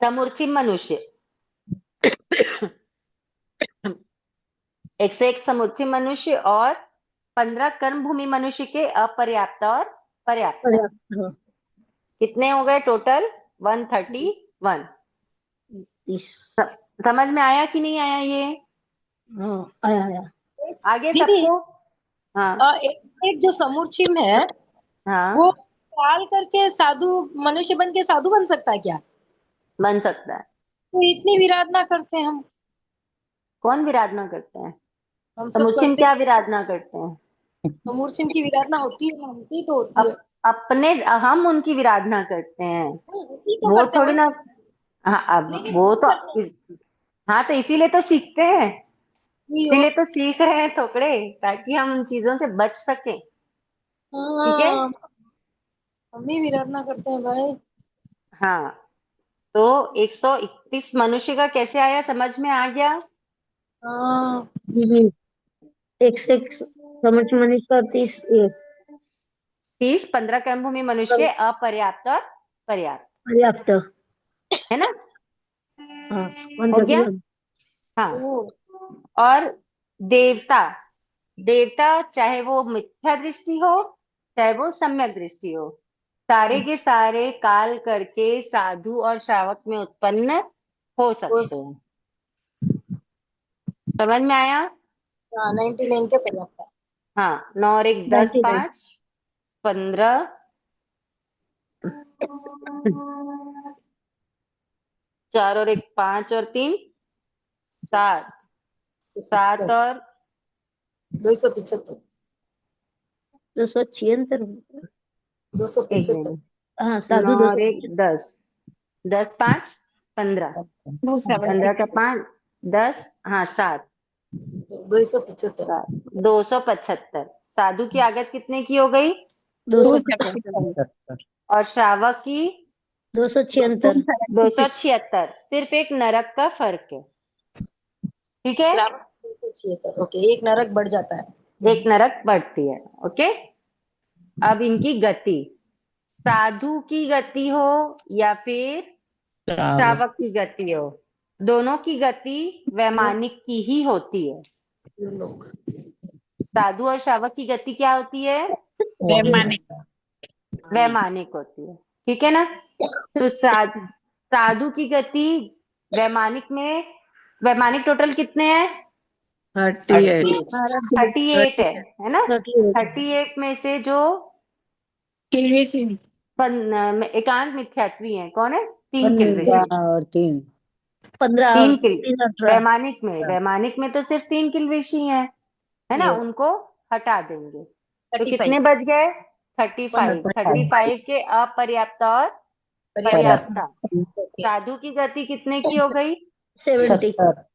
समूर्छिम मनुष्य, 101 समूर्छिम मनुष्य और 15 कर्मभूमि मनुष्य के अपर्याप्त और पर्याप्त, कितने हो गए टोटल? 131। समझ में आया कि नहीं आया ये? आया। आगे दीदी, सबको। हाँ एक जो समूर्छिम है हाँ वो काल करके साधु मनुष्य बन के साधु बन सकता है क्या? बन सकता है। तो इतनी विराधना करते हैं हम कौन विराधना करते हैं? सब समुच्चय करते क्या हैं। विराधना करते हैं? तो मूर्छिम की विराधना होती है ना, होती तो होती है। अपने हम उनकी विराधना करते हैं, होती तो वो करते थोड़ी हैं ना। हाँ अब लेकिन वो हम तो करते हैं। हाँ तो इसीलिए तो सीखते हैं, नहीं हो। इसीलिए तो सीख रहे हैं थोड़े, ताकि हम उन चीजों से बच सकें। ठीक है। हाँ, हम भी विराधना करते हैं भाई। हाँ तो 131 मनुष्य का कैसे आया, समझ में आ गया? हाँ, हम्म, एक से एक समुच मनुष्य का 30 30 15 क्रम भूमि मनुष्य अपर्याप्त और पर्याप्त, पर्याप्त। है ना? हाँ हो गया। 131। हाँ वो और देवता, देवता चाहे वो मिथ्या दृष्टि हो चाहे वो सम्यक दृष्टि हो, सारे के सारे काल करके साधु और श्रावक में उत्पन्न हो सकते हैं। समझ में आया? 99 के पर्याप्त है। हाँ 9 और 1 10 99। 5 15 4 और 1 5 और 3 7 7 और 275 276। 275 1 हाँ 9 साधु और 1 10 10 5 15 15 का 5 10 हाँ 7 275 275। साधु की आगत कितने की हो गई? 275। और श्रावक की 276। 276। सिर्फ एक नरक का फर्क है। ठीक है, श्रावण 276। ओके, एक नरक बढ़ जाता है। एक नरक बढ़ती है। ओके, अब इनकी गति, साधु की गति हो या फिर श्रावक की गति हो, दोनों की गति वैमानिक की ही होती है। लोग साधु और श्रावक की गति क्या होती है? वैमानिक होती है। ठीक है ना? तो साधु की गति वैमानिक में, वैमानिक टोटल कितने हैं? 38 है ना? 38 में से जो एकांत मिथ्यात्वी है कौन है? 3 किल्विषी। 15 और 3 किल 3 18। वैमानिक में, वैमानिक में तो सिर्फ 3 किल्विषी है ना? उनको हटा देंगे तो 35 कितने बच गए? 35 के अपर्याप्त और पर्याप्त। पर्याप्त। साधु की गति कितने की हो गई? 70।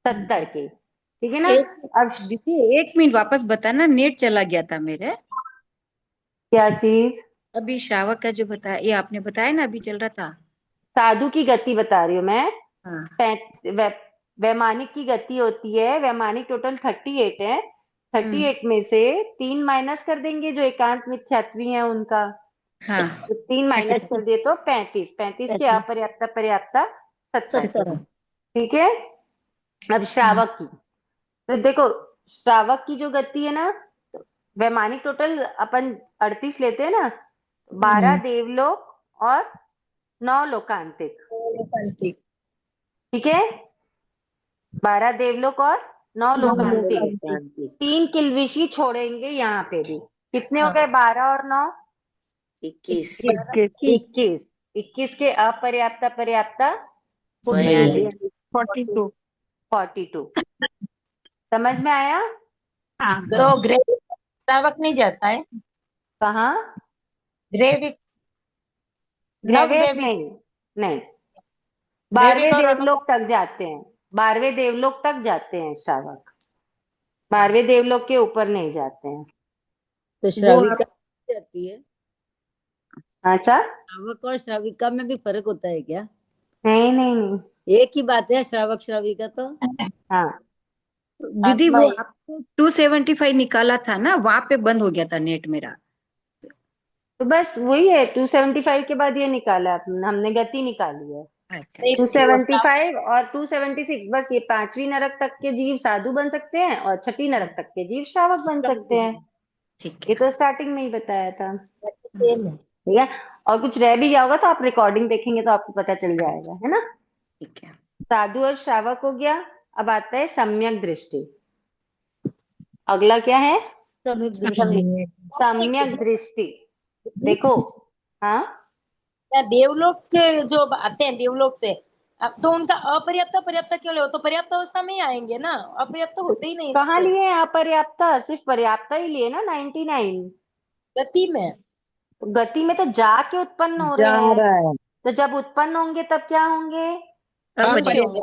70 की। ठीक है ना? एक अब दीदी 1 मिनट वापस बताना, नेट चला गया था मेरे। क्या चीज? अभी श्रावक का जो बताया, ये आपने बताया ना, अभी चल रहा था। साधु की गति बता रही हूँ मैं। हाँ वैमानिक की गति होती है, वैमानिक टोटल 38 है। 38 में से 3 माइनस कर देंगे जो एकांत मिथ्यात्वी है उनका, हाँ तो 3 माइनस कर दिए तो 35। 35 के अपर्याप्त पर्याप्त 70। ठीक है। अब श्रावक की, तो देखो श्रावक की जो गति है ना, वैमानिक टोटल अपन 38 लेते हैं ना, 12 देवलोक और 9 लोकांतिक। ठीक है, 12 देवलोक और 9 लोकांतिक। 3 किल्विशी छोड़ेंगे यहाँ पे भी। कितने हो गए? 12 और 9 21 21। 21 के अपर्याप्त पर्याप्त 42 42। समझ में आया? तो ग्रेव श्रावक नहीं जाता है? कहाँ? ग्रेविक, नव ग्रेवेश ग्रेविक, नहीं, नहीं, ग्रेविक 12वें और देवलोक तक जाते हैं। 12वें देवलोक तक जाते हैं श्रावक, 12वें देवलोक के ऊपर नहीं जाते हैं। तो श्राविका जाती है। अच्छा, श्रावक और श्राविका में भी फर्क होता है क्या? नहीं नहीं नहीं। एक ही बात है श्रावक श्राविका तो। हाँ दीदी, आत्मा वो ही। आपको 275 निकाला था ना, वहां पे बंद हो गया था नेट मेरा। तो बस वही है, 275 के बाद ये निकाला हमने गति निकाली है। अच्छा नहीं, 275 और 276, बस ये 5वीं नरक तक के जीव साधु बन सकते हैं और 6ठी नरक तक के जीव श्रावक बन सकते हैं। ठीक ये है। तो स्टार्टिंग में ही बताया था। सेम है। ठीक है, और कुछ रह भी गया होगा तो आप रिकॉर्डिंग देखेंगे तो आपको पता चल जाएगा, है ना? ठीक है। साधु और श्रावक हो गया। अब आता है सम्यक दृष्टि। अगला क्या है? सम्यक दृष्टि। सम्यक दृष्टि। देखो, हाँ, क्या देवलोक के जो आते हैं देवलोक से, अब तो उनका अपर्याप्त पर्याप्त क्यों ले, वो तो पर्याप्त अवस्था में ही आएंगे ना, अपर्याप्त होते ही नहीं कहाँ रहते लिए हैं अपर्याप्ता? सिर्फ पर्याप्ता ही लिए ना 99। गति में। गति में तो जाके उत्पन्न हो जा रहे हैं, रहा है तो जब उत्पन्न होंगे तब क्या होंगे? मनुष्य होंगे।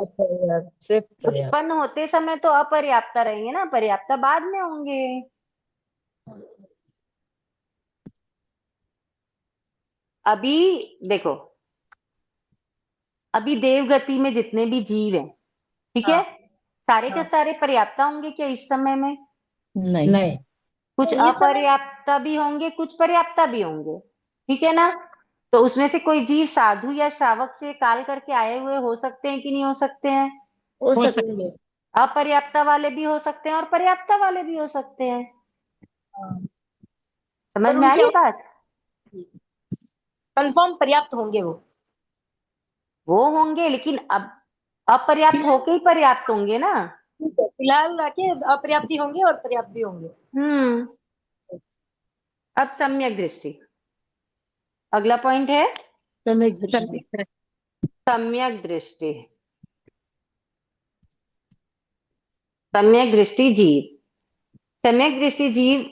सिर्फ पर्याप्त। उत्पन्न होते समय तो अपर्याप्ता रहेंगे ना, पर्याप्ता बाद में होंगे। अभी देखो, अभी देव गति में जितने भी जीव हैं, ठीक है, हाँ सारे के हाँ। सारे पर्याप्ता होंगे क्या इस समय में? नहीं कुछ तो इस समय अपर्याप्ता भी होंगे, कुछ पर्याप्ता भी होंगे, ठीक है ना? तो उसमें से कोई जीव साधु या श्रावक से काल करके आए हुए हो सकते हैं कि नहीं हो सकते हैं? हो हो सकते सकते। अपर्याप्ता वाले भी हो सकते हैं और पर्याप्ता वाले भी हो सकते हैं। हाँ। समझ पर में आ उनकी रही बात? कंफर्म पर्याप्त होंगे वो होंगे, लेकिन अब अपर्याप्त होके ही पर्याप्त होंगे ना। फिलहाल आके अपर्याप्त ही होंगे और पर्याप्त भी होंगे। हम्म। अब सम्यक दृष्टि, अगला पॉइंट है सम्यक दृष्टि। सम्यक दृष्टि। सम्यक दृष्टि जीव, सम्यक दृष्टि जीव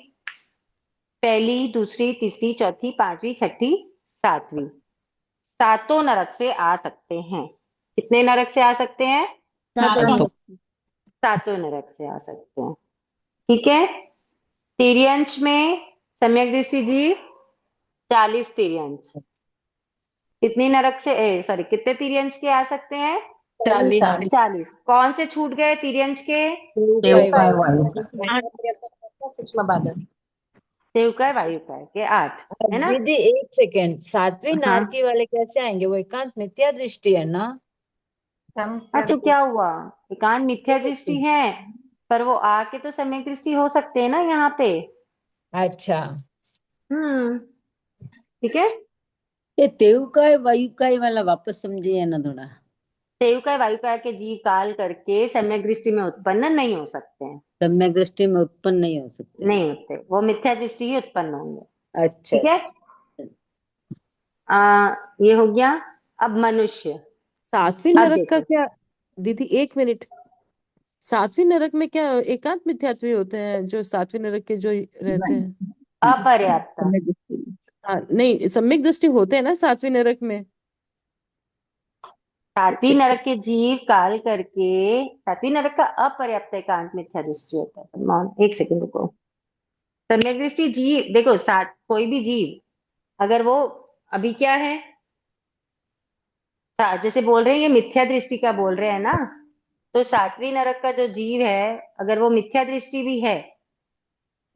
पहली, दूसरी, तीसरी, चौथी, पांचवी, छठी, सातवीं, सातों नरक से आ सकते हैं। कितने नरक से आ सकते हैं? सातों। सातों नरक से आ सकते हैं, ठीक है। तिर्यंश में सम्यक दृष्टि जीव 40 तिर्यंश। कितनी नरक से, सॉरी, कितने तिर्यंश के आ सकते हैं? 40। कौन से छूट गए तिर्यंश के? सूक्ष्म बादल। देवकाय, वायुकाय के 8, है ना? दीदी एक सेकेंड, सातवीं हाँ नारकी वाले कैसे आएंगे? वो एकांत मिथ्या दृष्टि है ना। हाँ, तो क्या हुआ? एकांत मिथ्या दृष्टि है, पर वो आके तो सम्यक दृष्टि हो सकते हैं ना यहाँ पे। अच्छा हम्म, ठीक है। ये तेवकाय वायुकाय वाला वापस समझिए ना थोड़ा। देवकाय वायुकाय के जीव काल करके सम्यक दृष्टि में उत्पन्न नहीं हो सकते हैं, सम्यक दृष्टि में उत्पन्न नहीं हो सकते। नहीं होते, वो मिथ्या दृष्टि ही उत्पन्न होंगे, अच्छा ठीक है। ये हो गया। अब मनुष्य, सातवीं अब नरक का देखो, क्या? दीदी एक मिनट, सातवीं नरक में क्या एकांत मिथ्यात्व होते हैं जो सातवीं नरक के जो रहते हैं? अपर्याप्त। हाँ, नहीं सम्यक दृष्टि होते हैं ना सातवीं नरक में। सातवीं नरक के जीव काल करके, सातवीं नरक का अपर्याप्त एकांत मिथ्या दृष्टि होता है। एक सेकंड रुको। सम्यक दृष्टि जीव देखो, सात कोई भी जीव अगर वो अभी क्या है, जैसे बोल रहे हैं ये मिथ्या दृष्टि का बोल रहे हैं ना, तो सातवीं नरक का जो जीव है अगर वो मिथ्या दृष्टि भी है,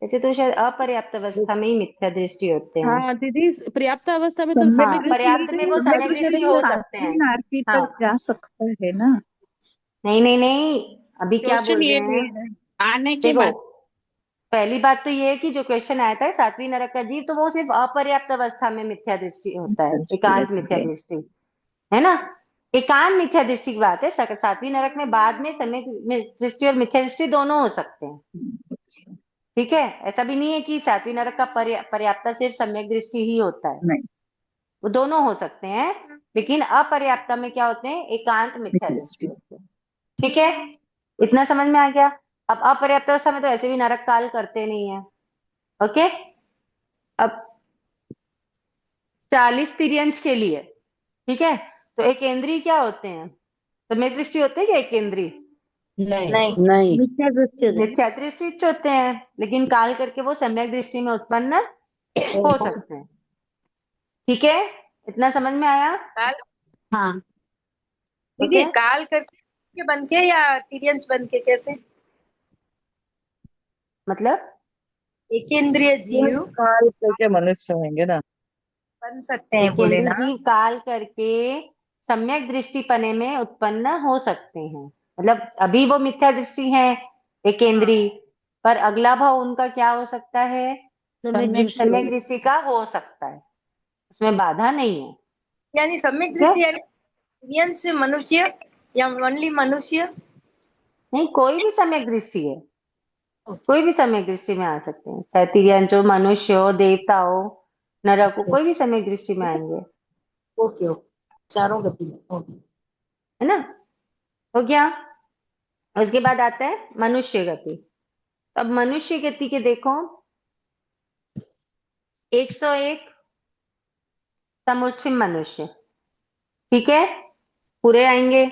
वैसे तो शायद अपर्याप्त अवस्था में ही मिथ्या दृष्टि होते हैं। हाँ दीदी, पर्याप्त अवस्था में तो हाँ, सम्यक दृष्टि पर्याप्त में वो सम्यक दृष्टि हो सकते हैं। हाँ, जा सकता है ना। नहीं नहीं नहीं, अभी क्या क्वेश्चन बोल ये रहे भी हैं? है आने के देखो, बाद। पहली बात तो ये है कि जो क्वेश्चन आया था सातवीं नरक का जीव, तो वो सिर्फ अपर्याप्त अवस्था में मिथ्या दृष्टि होता है, एकांत मिथ्या दृष्टि, है ना? एकांत मिथ्या दृष्टि की बात है। सातवीं नरक में बाद में सम्यक दृष्टि और मिथ्या दृष्टि दोनों हो सकते हैं, ठीक है। ऐसा भी नहीं है कि सातवीं नरक का पर्याप्ता सिर्फ सम्यक दृष्टि ही होता है, नहीं, वो दोनों हो सकते हैं, लेकिन अपर्याप्ता में क्या होते हैं? एकांत मिथ्या दृष्टि होते हैं, ठीक है। इतना समझ में आ गया? अब अपर्याप्त अवस्था में तो ऐसे भी नरक काल करते नहीं है, ओके। अब 40 तिर्यंश के लिए, ठीक है, तो एक इंद्रिय क्या होते हैं? सम्यक दृष्टि होते हैं क्या एक इंद्रिय? नहीं नहीं। मिथ्या दृष्टि है। मिथ्या दृष्टि होते हैं, लेकिन काल करके वो सम्यक दृष्टि में उत्पन्न हो सकते हैं, ठीक है। इतना समझ में आया? काल हाँ, दीदी ओके, काल करके बन के या तिर्यंश बन के, कैसे? मतलब एकेंद्रिय जीव काल करके मनुष्य होंगे ना। बन सकते हैं एक बोले इंद्रिय ना। जीव काल करके सम्यक दृष्टि पने में उत्पन्न हो सकते हैं, मतलब अभी वो मिथ्या दृष्टि है एक इंद्रिय, पर अगला भाव उनका क्या हो सकता है? सम्यक दृष्टि सम्यक दृष्टि का हो सकता है, उसमें बाधा नहीं है, यानी सम्यक ठीक है? दृष्टि यानी तिर्यंश मनुष्य या ओनली मनुष्य? नहीं, कोई भी सम्यक दृष्टि है, कोई भी सम्यक दृष्टि में आ सकते हैं, चाहे तिर्यंश हो, मनुष्य हो, देवता हो, नरक को कोई भी सम्यक दृष्टि में आएंगे, ओके ओके, चारों गति में, ओके। है ना। हो गया। उसके बाद आता है मनुष्य गति। अब मनुष्य गति के देखो 101 समुच्चय मनुष्य, ठीक है, पूरे आएंगे।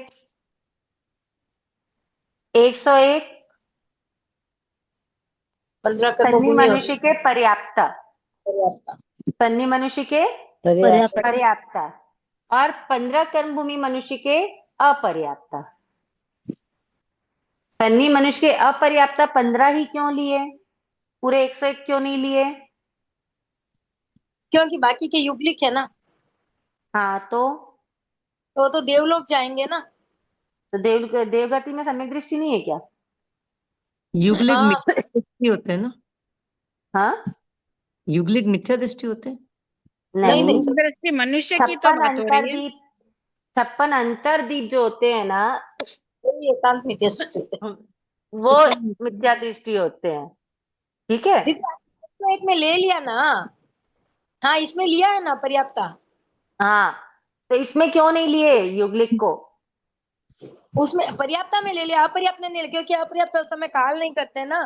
101 15 सन्नी कर्मभूमि होती मनुष्य के पर्याप्त, पर्याप्त, सन्नी मनुष्य के पर्याप्त। पर्याप्त, और 15 कर्मभूमि मनुष्य के अपर्याप्त। सन्नी मनुष्य के अपर्याप्त 15 ही क्यों लिए, पूरे 101 क्यों नहीं लिए? क्योंकि बाकी के युगलिक है ना, हाँ तो देवलोक जाएंगे ना। तो देवगति में सम्यक दृष्टि नहीं है क्या? युगलिक हाँ मिथ्या दृष्टि होते हैं ना, हाँ युगलिक मिथ्या दृष्टि होते हैं। नहीं नहीं, नहीं, दृष्टि मनुष्य की तो 56 बात हो रही है। अंतरदीप, 56 अंतरदीप जो होते हैं ना, वही एकांत मिथ्या दृष्टि होते हैं। वो मिथ्या दृष्टि होते हैं, ठीक है। दीदी, आपने एक में ले लिया ना, हाँ इसमें लिया है ना पर्याप्त, हाँ, तो इसमें क्यों नहीं लिए युगलिक को? उसमें पर्याप्त में ले लिया, अपर्याप्त में नहीं लिया, क्योंकि अपर्याप्त अवस्था में काल नहीं करते ना।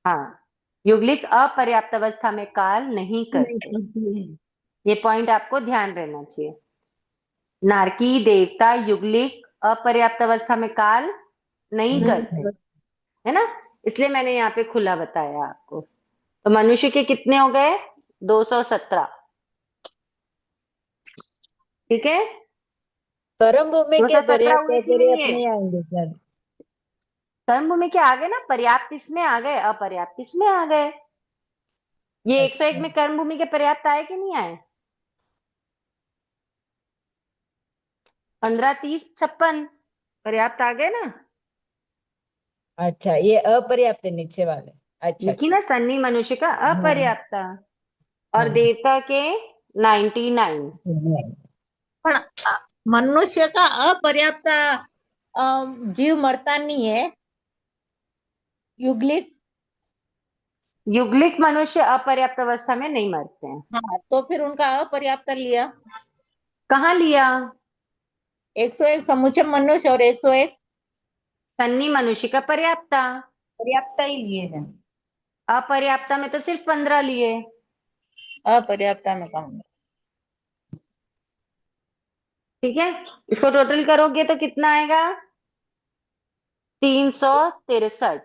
हाँ, युगलिक अपर्याप्त अवस्था में काल नहीं करते, ये पॉइंट आपको ध्यान रहना चाहिए। नारकी देवता युगलिक अपर्याप्त अवस्था में काल नहीं करते, है ना, इसलिए मैंने यहाँ पे खुला बताया आपको। तो मनुष्य के कितने हो गए? 217, ठीक है। कर्म भूमि के 217 पर्याप्त हुए कि नहीं अपर्याप्त है? नहीं आएंगे सर। कर्म भूमि के आ गए ना, पर्याप्त इसमें आ गए, अपर्याप्त इसमें आ गए। ये 101 अच्छा में कर्म भूमि के पर्याप्त आए कि नहीं आए? 15, 30, 56 पर्याप्त आ गए ना। अच्छा, ये अपर्याप्त है नीचे वाले। अच्छा लिखी अच्छा। ना, सन्नी मनुष्य का हाँ अपर्याप्त और हाँ। देवता के 99। पण मनुष्य का अपर्याप्त जीव मरता नहीं है, युगलिक। युगलिक मनुष्य अपर्याप्त अवस्था में नहीं मरते हैं। हाँ, तो फिर उनका अपर्याप्त लिया। कहाँ लिया? 101 समुच्चय मनुष्य और 101 सन्नी मनुष्य का पर्याप्त, पर्याप्त ही लिए हैं। अपर्याप्त में तो सिर्फ 15 लिए। अपर्याप्त में कहूंगा। ठीक है, इसको टोटल करोगे तो कितना आएगा? 363,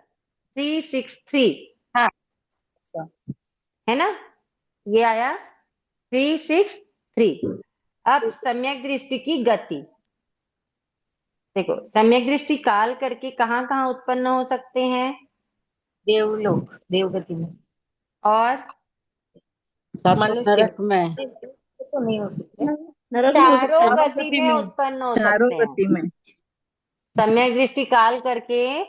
363, हाँ, अच्छा, है ना, ये आया 363। अब सम्यक दृष्टि की गति देखो, सम्यक दृष्टि काल करके कहाँ कहाँ उत्पन्न हो सकते हैं? देवलोक, देवगति में, और मनुष्य नरक में। तो नहीं हो सकते। नरक में हो सकते चारों हैं। गति में उत्पन्न हो चारों सकते हैं। गति में। सम्यक दृष्टि काल करके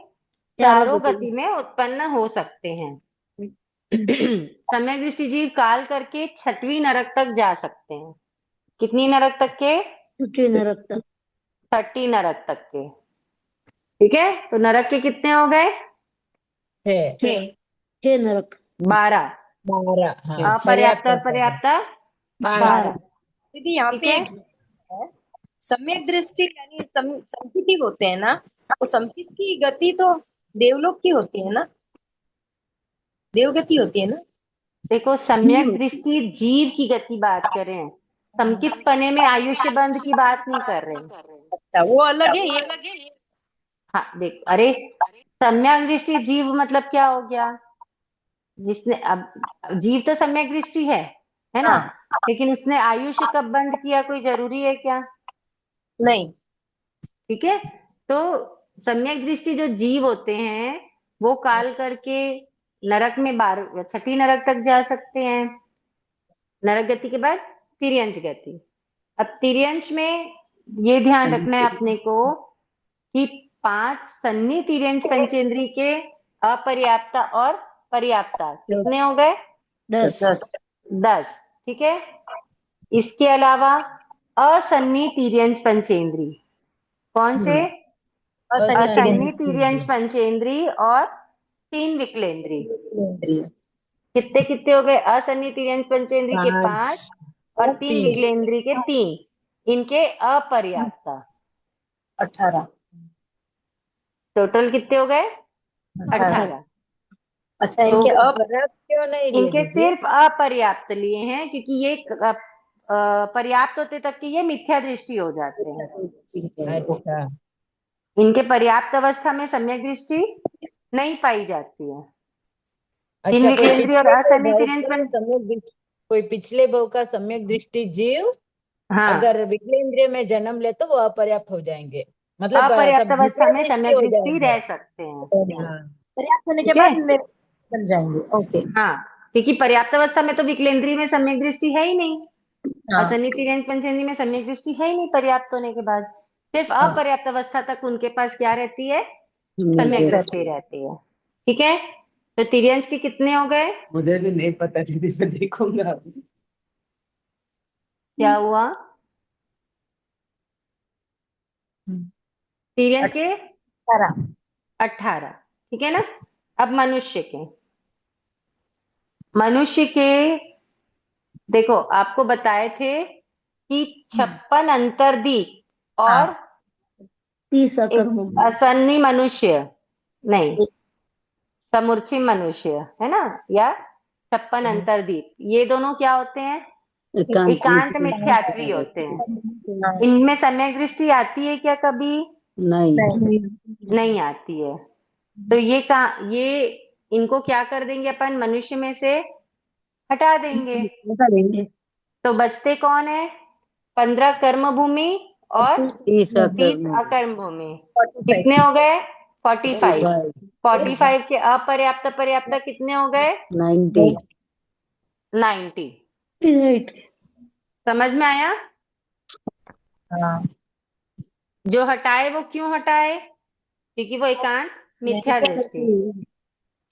चारों गति में उत्पन्न हो सकते हैं। सम्यक दृष्टि जीव काल करके 6वीं नरक तक जा सकते हैं। कितनी नरक तक के? 6 नरक तक। 30 नरक तक के, ठीक है। तो नरक के कितने हो गए? 6 नरक। 12। 12। हाँ, अपर्याप्त और पर्याप्त 12, दीदी यहाँ ठीक पे है। एक है, सम्यक दृष्टि यानी संकित होते हैं ना, तो संकित की गति तो देवलोक की होती है ना, देवगति होती है ना। देखो, सम्यक दृष्टि जीव की गति बात कर रहे हैं, संकित पने में आयुष्य बंध की बात नहीं कर रहे हैं। अच्छा, वो अलग है, ये अलग है। हाँ देख, अरे सम्यक दृष्टि जीव मतलब क्या हो गया? जिसने अब जीव तो सम्यक दृष्टि है ना, हाँ, लेकिन उसने आयुष्य कब बंद किया, कोई जरूरी है क्या? नहीं, ठीक है। तो सम्यक दृष्टि जो जीव होते हैं वो काल करके नरक में 6ठी नरक तक जा सकते हैं। नरक गति के बाद तिर्यंच गति। अब तिर्यंच में ये ध्यान रखना है अपने को कि 5 सन्नी तिर्यंच पंचेंद्री के अपर्याप्त और पर्याप्त कितने हो गए? 10, ठीक है। इसके अलावा असन्नी तिर्यंच पंचेंद्री, कौन से? असन्नी तिर्यंच पंचेंद्री और 3 विकलेंद्री, कितने कितने हो गए? असन्नी तिर्यंज पंचेंद्री के 5 पांच और और 3 तीन विकलेंद्री के 3। इनके अपर्याप्त 18। टोटल कितने हो गए? 18। 18। अच्छा, तो इनके अब पर्याप्त क्यों नहीं लिए इनके दीदी? सिर्फ अपर्याप्त लिए हैं क्योंकि ये पर्याप्त होते तक की ये मिथ्या दृष्टि हो जाते हैं। अच्छा इनके पर्याप्त अवस्था में सम्यक दृष्टि नहीं पाई जाती है। तीन अच्छा, कोई विकेंद्रीय और पिछले कोई असन्नी भाव तिर्यंज का सम्यक दृष्टि, कोई पिछले भाव का सम्यक दृष्टि जीव हाँ, अगर विकलेंद्रिय में जन्म ले तो वो अपर्याप्त हो जाएंगे, मतलब अपर्याप्त सब अवस्था मिथ्या में दृष्टि सम्यक हो दृष्टि जाएंगे। रह सकते हैं। हाँ पर्याप्त होने के ठीक है, बाद मेरे बन जाएंगे। ओके। हाँ, क्योंकि पर्याप्त अवस्था में तो विकलेंद्रीय में सम्यक दृष्टि है ही नहीं, हाँ असन्नी तिर्यंज पंचेंद्री में सम्यक दृष्टि है ही नहीं पर्याप्त होने के बाद। सिर्फ हाँ, अपर्याप्त अवस्था तक उनके पास क्या रहती है? सम्यक सम्यक दृष्टि। दृष्टि रहती है। ठीक है, तो तिर्यंज के कितने हो गए? मुझे भी नहीं पता दीदी, मैं देखूंगा। क्या हुआ? तिर्यंज के 18। 18। ठीक है ना। अब मनुष्य के देखो, आपको बताए थे कि 56 अंतर्दीप और 30 एक अकर्म भूमि। असन्नी मनुष्य, नहीं, समूर्छिम मनुष्य है ना, या 56 अंतर्दीप, ये दोनों क्या होते हैं? एकांत मिथ्यात्वी होते हैं। इनमें सम्यक दृष्टि आती है क्या कभी? नहीं, नहीं आती है। तो ये इनको क्या कर देंगे अपन? मनुष्य में से हटा देंगे। तो बचते कौन है? 15 कर्म भूमि और 30 30 अकर्म अकर्म भूमि। 45। कितने हो गए? 45। 45 45 के अपर्याप्त पर्याप्त कितने हो गए? 90 90। राइट। समझ में आया? हाँ, जो हटाए वो क्यों हटाए? क्योंकि वो एकांत मिथ्या दृष्टि।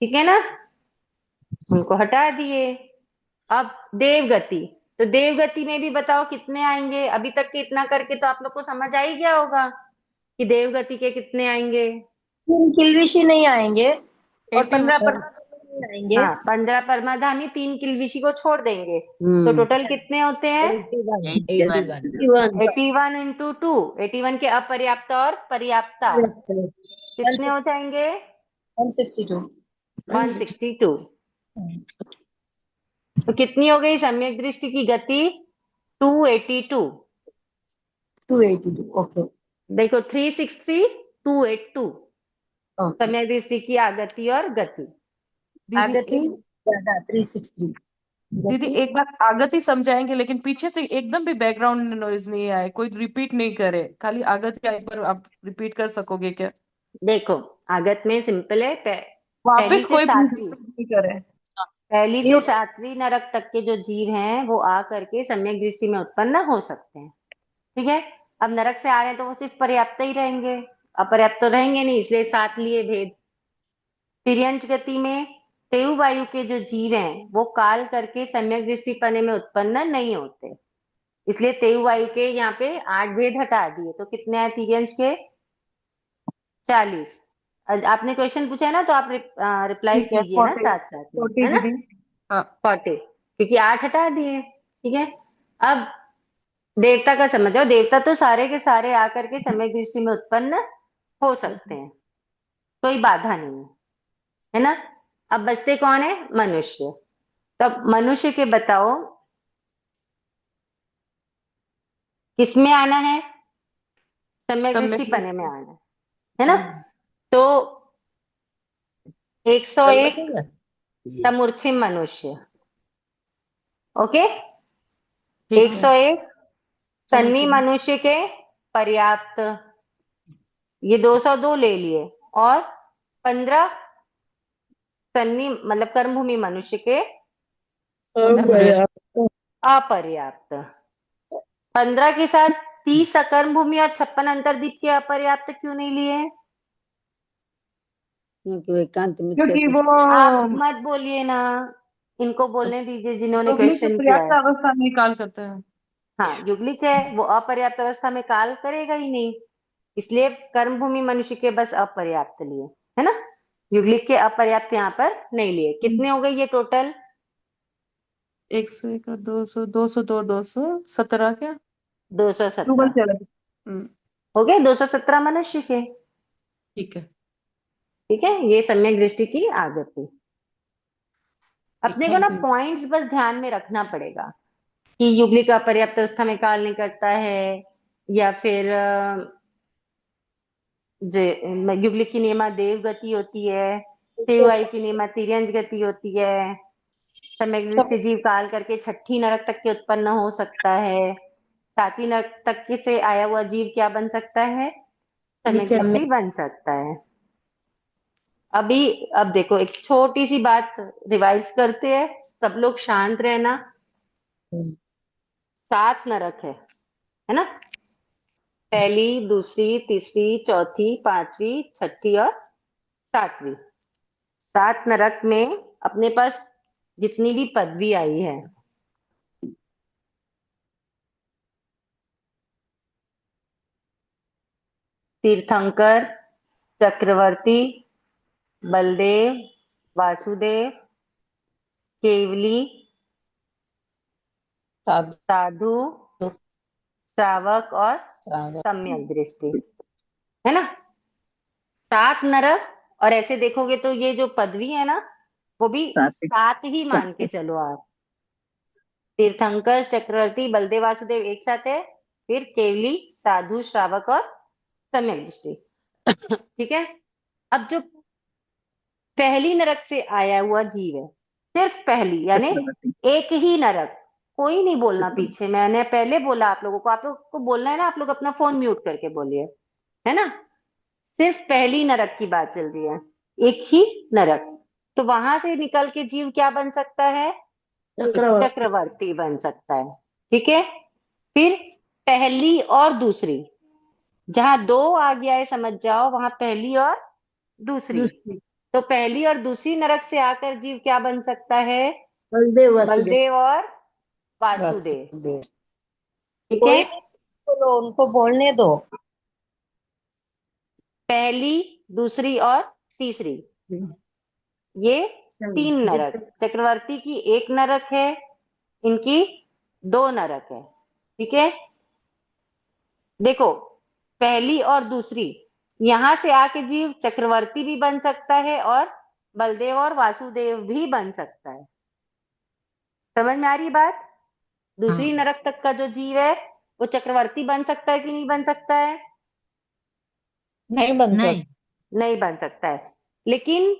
ठीक है ना, उनको हटा दिए। अब देवगति, तो देवगति में भी बताओ कितने आएंगे? अभी तक के इतना करके तो आप लोग को समझ आ ही गया होगा कि देवगति के कितने आएंगे। 3 किल्विशी नहीं आएंगे और 15 81 नहीं आएंगे। हाँ, 15 परमाधामी, 3 किल्विशी को छोड़ देंगे, तो टोटल कितने होते हैं? 81 81 इंटू 2, 81 के अपर्याप्त और पर्याप्ता कितने हो जाएंगे? 162। 162। तो कितनी हो गई सम्यक दृष्टि की गति? 282। 282। ओके। देखो 363, 282 ओके। सम्यक दृष्टि की आगति और गति। दीदी आगति एक, ज्यादा 363। दीदी एक बात आगति समझाएंगे, लेकिन पीछे से एकदम भी बैकग्राउंड नॉइज नहीं आए, कोई रिपीट नहीं करे, खाली आगति आई पर आप रिपीट कर सकोगे क्या? देखो, आगत में सिंपल है, पहली वापस से कोई सातवीं, रिपीट नहीं करे। पहली से म्यूट। 7वीं नरक तक के जो जीव हैं वो आ करके सम्यक दृष्टि में उत्पन्न हो सकते हैं। ठीक है, अब नरक से आ रहे हैं तो वो सिर्फ पर्याप्त ही रहेंगे, अपर्याप्त तो रहेंगे नहीं, इसलिए 7 लिए भेद। तिर्यंच गति में तेयु वायु के जो जीव हैं वो काल करके सम्यक दृष्टि पने में उत्पन्न नहीं होते, इसलिए तेयु वायु के यहाँ पे 8 भेद हटा दिए, तो कितने आए तिर्यंच के? 40। आपने क्वेश्चन पूछा है ना, तो आप रिप्लाई ठीक है, कीजिए ना 40 साथ साथ में, 40 है ना? दीदी। हाँ 40, क्योंकि 8 हटा दिए। ठीक है, अब देवता का समझ आओ, देवता तो सारे के सारे आकर के सम्यक दृष्टि में उत्पन्न हो सकते हैं, कोई बाधा नहीं है, है ना? अब बचते कौन है? मनुष्य। तब मनुष्य के बताओ किसमें आना है? सम्यक दृष्टि पने में आना है ना? तो 101 समूर्छिम मनुष्य, ओके, ठीक है। 101 सन्नी मनुष्य के पर्याप्त, ये 202 ले लिए, और 15 सन्नी मतलब कर्मभूमि मनुष्य के अपर्याप्त। 15 के साथ 30 अकर्म भूमि और 56 अंतर्दीप के अपर्याप्त क्यों नहीं लिए? क्योंकि एकांत मिथ्या क्योंकि वो आप मत बोलिए ना, इनको बोलने दीजिए जिन्होंने युग्मिक क्वेश्चन किया पर्याप्त है। अवस्था में काल करते हैं। हाँ, युग्लिक है, वो अपर्याप्त अवस्था में काल करेगा ही नहीं, इसलिए कर्म भूमि मनुष्य के बस अपर्याप्त लिए, है ना? युग्लिक के अपर्याप्त यहाँ पर नहीं लिए। कितने हो गए ये टोटल? 101 और 200, 202, 217 क्या? 217 हम्म, हो गए, 217 मनुष्य के। ठीक है। ठीक है, ये सम्यक दृष्टि की आदत थी। अपने को ना थैंक यू। पॉइंट्स बस ध्यान में रखना पड़ेगा कि युगलिक अपर्याप्त अवस्था में काल नहीं करता है, या फिर युगलिक की नियमा देव गति होती है, तेवाई की नियमा तिर्यंज गति होती है, सम्यक दृष्टि जीव काल करके छठी नरक तक के उत्पन्न हो सकता है, सातवीं नरक तक के से आया हुआ जीव क्या बन सकता है, सम्यक दृष्टि बन सकता है। अभी अब देखो एक छोटी सी बात रिवाइज करते हैं, सब लोग शांत रहना। 7 नरक है ना? पहली, दूसरी, तीसरी, चौथी, पांचवी, छठी और 7वीं। 7 नरक में अपने पास जितनी भी पदवी आई है, तीर्थंकर, चक्रवर्ती, बलदेव, वासुदेव, केवली, साधु, श्रावक और सम्यक दृष्टि, है ना? 7 नरक। और ऐसे देखोगे तो ये जो पदवी है ना, वो भी 7 ही मान के चलो आप। तीर्थंकर, चक्रवर्ती, बलदेव, वासुदेव एक साथ है, फिर केवली, साधु, श्रावक और सम्यक दृष्टि। ठीक है। अब जो पहली नरक से आया हुआ जीव है, सिर्फ पहली, यानी एक ही नरक, कोई नहीं बोलना पीछे, मैंने पहले बोला आप लोगों को, आप लोग को बोलना है ना, आप लोग अपना फोन म्यूट करके बोलिए, है ना? सिर्फ पहली नरक की बात चल रही है, एक ही नरक। तो वहां से निकल के जीव क्या बन सकता है? चक्रवर्ती बन सकता है। ठीक है। फिर पहली और दूसरी, जहां 2 आज्ञाएं समझ जाओ, वहां पहली और दूसरी। तो पहली और दूसरी नरक से आकर जीव क्या बन सकता है? बलदेव और वासुदेव। ठीक कोई है। भी बोलो, उनको बोलने दो। पहली, दूसरी और तीसरी, ये 3 नरक। चक्रवर्ती की 1 नरक है, इनकी 2 नरक है। ठीक है। देखो, पहली और दूसरी, यहां से आके जीव चक्रवर्ती भी बन सकता है और बलदेव और वासुदेव भी बन सकता है। समझ में आ रही बात? दूसरी नरक तक का जो जीव है वो चक्रवर्ती बन सकता है कि नहीं बन सकता है? नहीं बन सकता। नहीं बन सकता है। लेकिन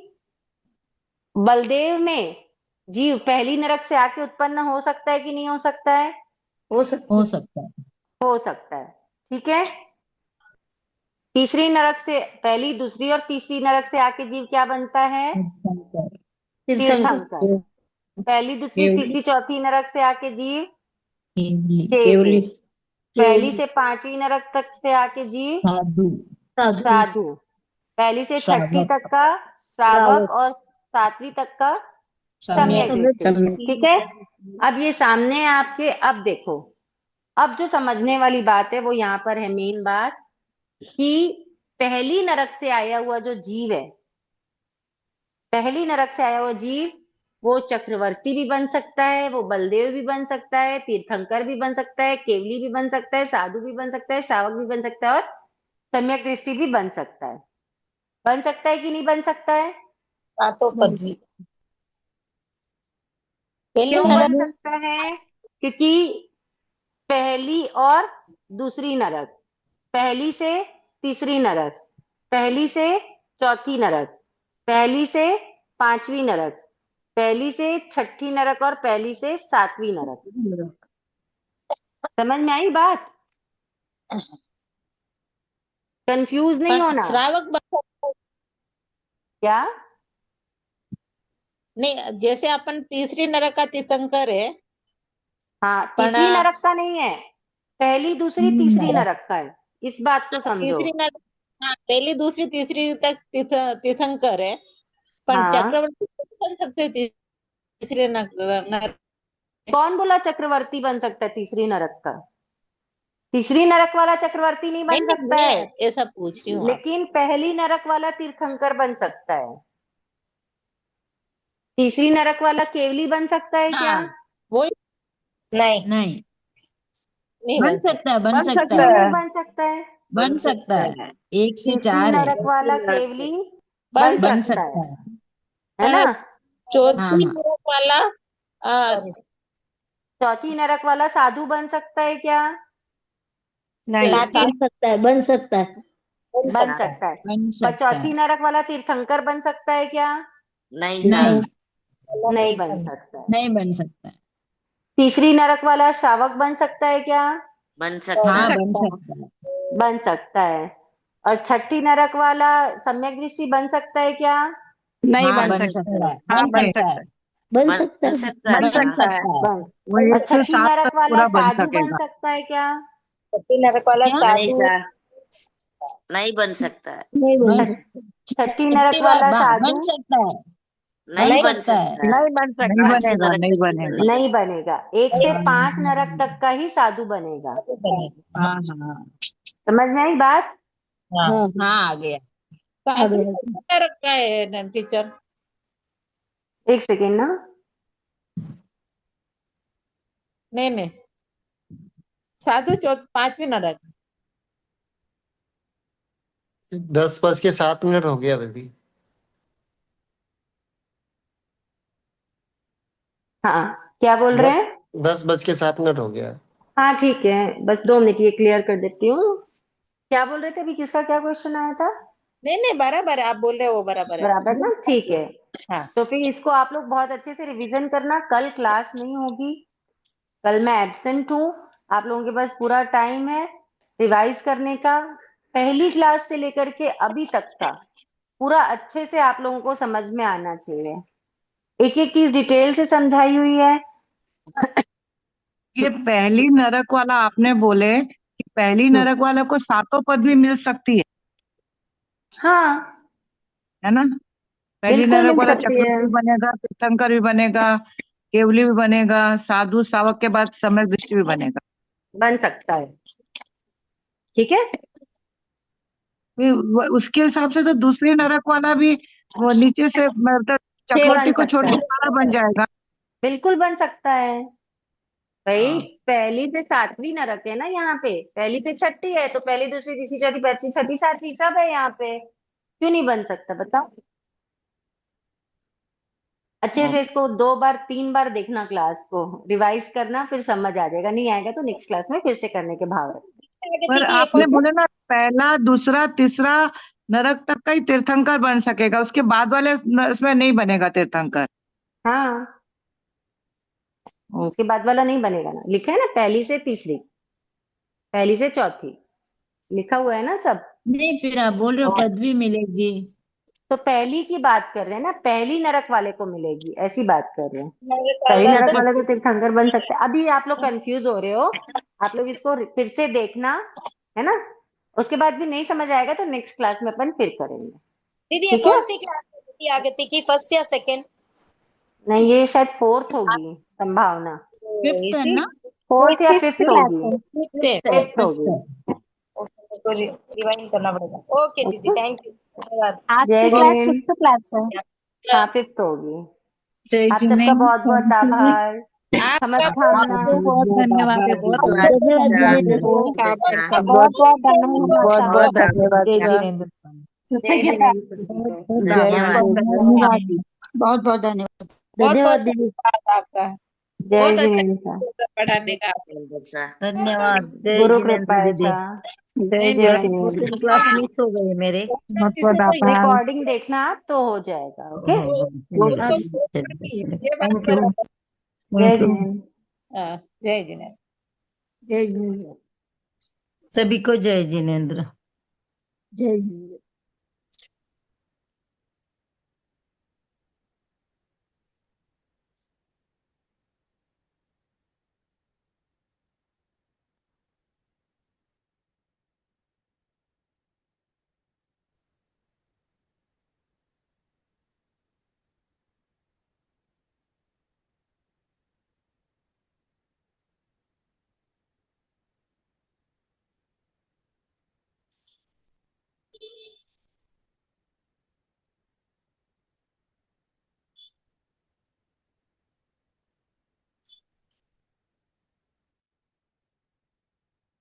बलदेव में जीव पहली नरक से आके उत्पन्न हो सकता है कि नहीं हो सकता है? हो सकता है। हो सकता है। ठीक है। तीसरी नरक से, पहली, दूसरी और तीसरी नरक से आके जीव क्या बनता है? तीर्थंकर। पहली, दूसरी, तीसरी, चौथी नरक से आके जीव केवली। पहली से 5वीं नरक तक से आके जीव साधु। पहली से छठी तक का श्रावक और 7वीं तक का सम्यक दृष्टि। ठीक है। अब ये सामने है आपके। अब देखो, अब जो समझने वाली बात है वो यहाँ पर है मेन बात, कि पहली नरक से आया हुआ जो जीव है, पहली नरक से आया हुआ जीव, वो चक्रवर्ती भी बन सकता है, वो बलदेव भी बन सकता है, तीर्थंकर भी बन सकता है, केवली भी बन सकता है, साधु भी बन सकता है, श्रावक भी बन सकता है और सम्यक दृष्टि भी बन सकता है। बन सकता है कि नहीं बन सकता है? तो पदवी क्यों बन सकता है? क्योंकि पहली और दूसरी नरक, पहली से तीसरी नरक, पहली से चौथी नरक, पहली से 5वीं नरक, पहली से छठी नरक और पहली से 7वीं नरक। समझ में आई बात? कंफ्यूज नहीं होना। श्रावक बन सकता है। क्या? नहीं, जैसे अपन तीसरी नरक का तीर्थंकर है, हाँ, पण तीसरी नरक का नहीं है, पहली, दूसरी, तीसरी नरक का है। इस बात को समझो। तीसरी नरक, हाँ, पहली, दूसरी, तीसरी तक तीर्थंकर है, पण हाँ, चक्रवर्ती बन सकते हैं तीसरे नरक। कौन बोला चक्रवर्ती बन सकता है तीसरी नरक का? तीसरी नरक वाला चक्रवर्ती नहीं बन नहीं, सकता मैं है, ऐसा पूछ रही हूँ आप। लेकिन पहली नरक वाला तीर्थंकर बन सकता है। तीसरी नरक वाला केवली बन सकता है क्या? हाँ, वो नहीं नहीं नहीं बन बन सकता। सकता है, बन बन सकता सकता क्यों है, नहीं है। बन सकता है? बन सकता है। एक से तीसरी चार है, नरक वाला तीसरी नरक केवली बन बन बन सकता सकता है है। है ना? हाँ चौथी हाँ नरक वाला चौथी नरक वाला साधु बन सकता है क्या? नहीं। साथी बन सकता है, बन सकता है। बन बन सकता है। सकता है। बन पर सकता चौथी है। नरक वाला तीर्थंकर बन सकता है क्या? नहीं नहीं सर। नहीं बन सकता है। नहीं बन सकता है। तीसरी नरक वाला श्रावक बन सकता है क्या? बन बन सकता हाँ है। बन सकता है। सकता है। बन सकता है। और छठी नरक वाला सम्यक दृष्टि बन सकता है क्या? नहीं हाँ बन बन सकता। सकता है, हाँ बन बन सकता है, सकता है। बन बन सकता है। सकता है बन बन सर। सकता है। सकता है। बन। वो और 107 छठी तक नरक वाला पूरा बन साधु बन सकेगा। सकता है क्या? छठी नरक वाला क्या? नहीं साधु सर। नहीं बन सकता है। नहीं बन बन सकता। छठी नरक वाला बन साधु सकता है, नहीं बन नहीं बन सकता है। सकता है। नहीं बन सकता। नहीं पांचवी बनेगा, नरक नहीं तक ही बनेगा। बनेगा। नहीं बनेगा। एक से 5 नरक तक का ही साधु बनेगा। बनेगा। हाँ हाँ समझ में आई बात? हाँ हाँ हाँ आ गया। आ साधु गया। कितना रखा है टीचर? एक सेकेंड ना। नहीं नहीं, साधु 5वीं नरक। 10:07 हो गया दीदी। हाँ, क्या बोल रहे हैं? 10:07 हो गया। हाँ ठीक है, बस 2 मिनट ये क्लियर कर देती हूँ। क्या बोल रहे थे अभी? किसका क्या क्वेश्चन आया था? नहीं नहीं, बराबर है, आप बोल रहे हो वो बराबर है। बराबर ना? ठीक है। हाँ तो फिर इसको आप लोग बहुत अच्छे से रिवीजन करना। कल क्लास नहीं होगी, कल मैं एब्सेंट हूँ। आप लोगों के पास पूरा टाइम है रिवाइज करने का। पहली क्लास से लेकर के अभी तक का पूरा अच्छे से आप लोगों को समझ में आना चाहिए। एक एक चीज डिटेल से समझाई हुई है। ये पहली नरक वाला आपने बोले कि पहली नरक वाले को 7 पदवी मिल सकती हाँ है ना? पहली बिल्कुल नरक मिल वाला सकती है। चक्रवर्ती भी बनेगा, तीर्थंकर भी बनेगा, केवली भी बनेगा, साधु सावक के बाद सम्यक दृष्टि भी बनेगा। बन सकता है। ठीक है। फिर उसके हिसाब से तो दूसरी नरक वाला भी वो नीचे से मतलब छह चक्रवर्ती बन को छोड़ सकता के है। सारा बन जाएगा। बिल्कुल बन सकता है भाई। हाँ। पहली से 7वीं नरक है ना यहाँ पे। पहली से छठी है तो पहली दूसरी तीसरी चौथी पांचवी छठी सातवीं सब है यहाँ पे। क्यों नहीं बन सकता बताओ? अच्छे से इसको 2 बार 3 बार देखना, क्लास को रिवाइज करना, फिर समझ आ जाएगा। नहीं आएगा तो नेक्स्ट क्लास में फिर से करने के भाव रखना। पर प्रगति की एक आपने और ठीक है। बोले ना पहला दूसरा तीसरा नरक तक का ही तीर्थंकर बन सकेगा, उसके बाद वाले इसमें नहीं बनेगा तीर्थंकर। हाँ, ओ, उसके बाद वाला नहीं बनेगा ना। लिखा है ना, पहली से तीसरी, पहली से चौथी, लिखा हुआ है ना सब। नहीं फिर आप बोल रहे हो पदवी मिलेगी। तो पहली की बात कर रहे हैं ना, पहली नरक वाले को मिलेगी, ऐसी बात कर रहे हैं। नरक पहली वाला नरक तो वाला तो तीर्थंकर बन सकता है। अभी आप लोग कंफ्यूज हो रहे हो, आप लोग इसको फिर से देखना, है ना? उसके बाद भी नहीं समझ आएगा तो नेक्स्ट क्लास में अपन फिर करेंगे। दीदी ये ठीक है। कौन सी क्लास है दीदी आगति की, फर्स्ट या सेकंड? नहीं, ये शायद 4th होगी संभावना। फिफ्थ है इसी ना? 4th या फिफ्थ 5th क्लास होगी। है। फिफ्थ है। 5th फिफ्थ होगी। है। उसको रिवाइंड करना पड़ेगा। ओके दीदी, ओके। थैंक यू, धन्यवाद। आज जय की क्लास जिनेन्द्र। फिफ्थ क्लास है। हाँ 5th होगी। जय आप सबका जिनेन्द्र, बहुत बहुत थैंक यू। आभार। आपका समस्कामना। आपको बहुत धन्यवाद, बहुत धन्यवाद धन्यवाद सर। जिनेन्द्र, बहुत अच्छा। बहुत बहुत धन्यवाद बहुत बहुत आपका। धन्यवाद जय सर। जिनेन्द्र। जय जिनेन्द्र सभी बहुत को। बहुत जय धन्यवाद। धन्यवाद, बहुत बहुत धन्यवाद। बहुत धन्यवाद बहुत दीदी। धन्यवाद आपका। जय बहुत अच्छा जिनेन्द्र सर। पढ़ाने का। सर। धन्यवाद। जय गुरु जिनेन्द्र कृपा दीदी। ऐसा। जय नहीं जय नहीं, जिनेन्द्र। जिनेन्द्र। 2-3 क्लास मिस हो गए मेरे। बहुत बहुत आभार। रिकॉर्डिंग देखना आप तो हो जाएगा। ओके। चलिए उसको चलिए। ये बात थैंक यू, बराबर। जय थैंक यू। जिनेन्द्र। हाँ, जय जिनेन्द्र। जय जिनेन्द्र। सभी को जय जिनेन्द्र। जय जिनेन्द्र।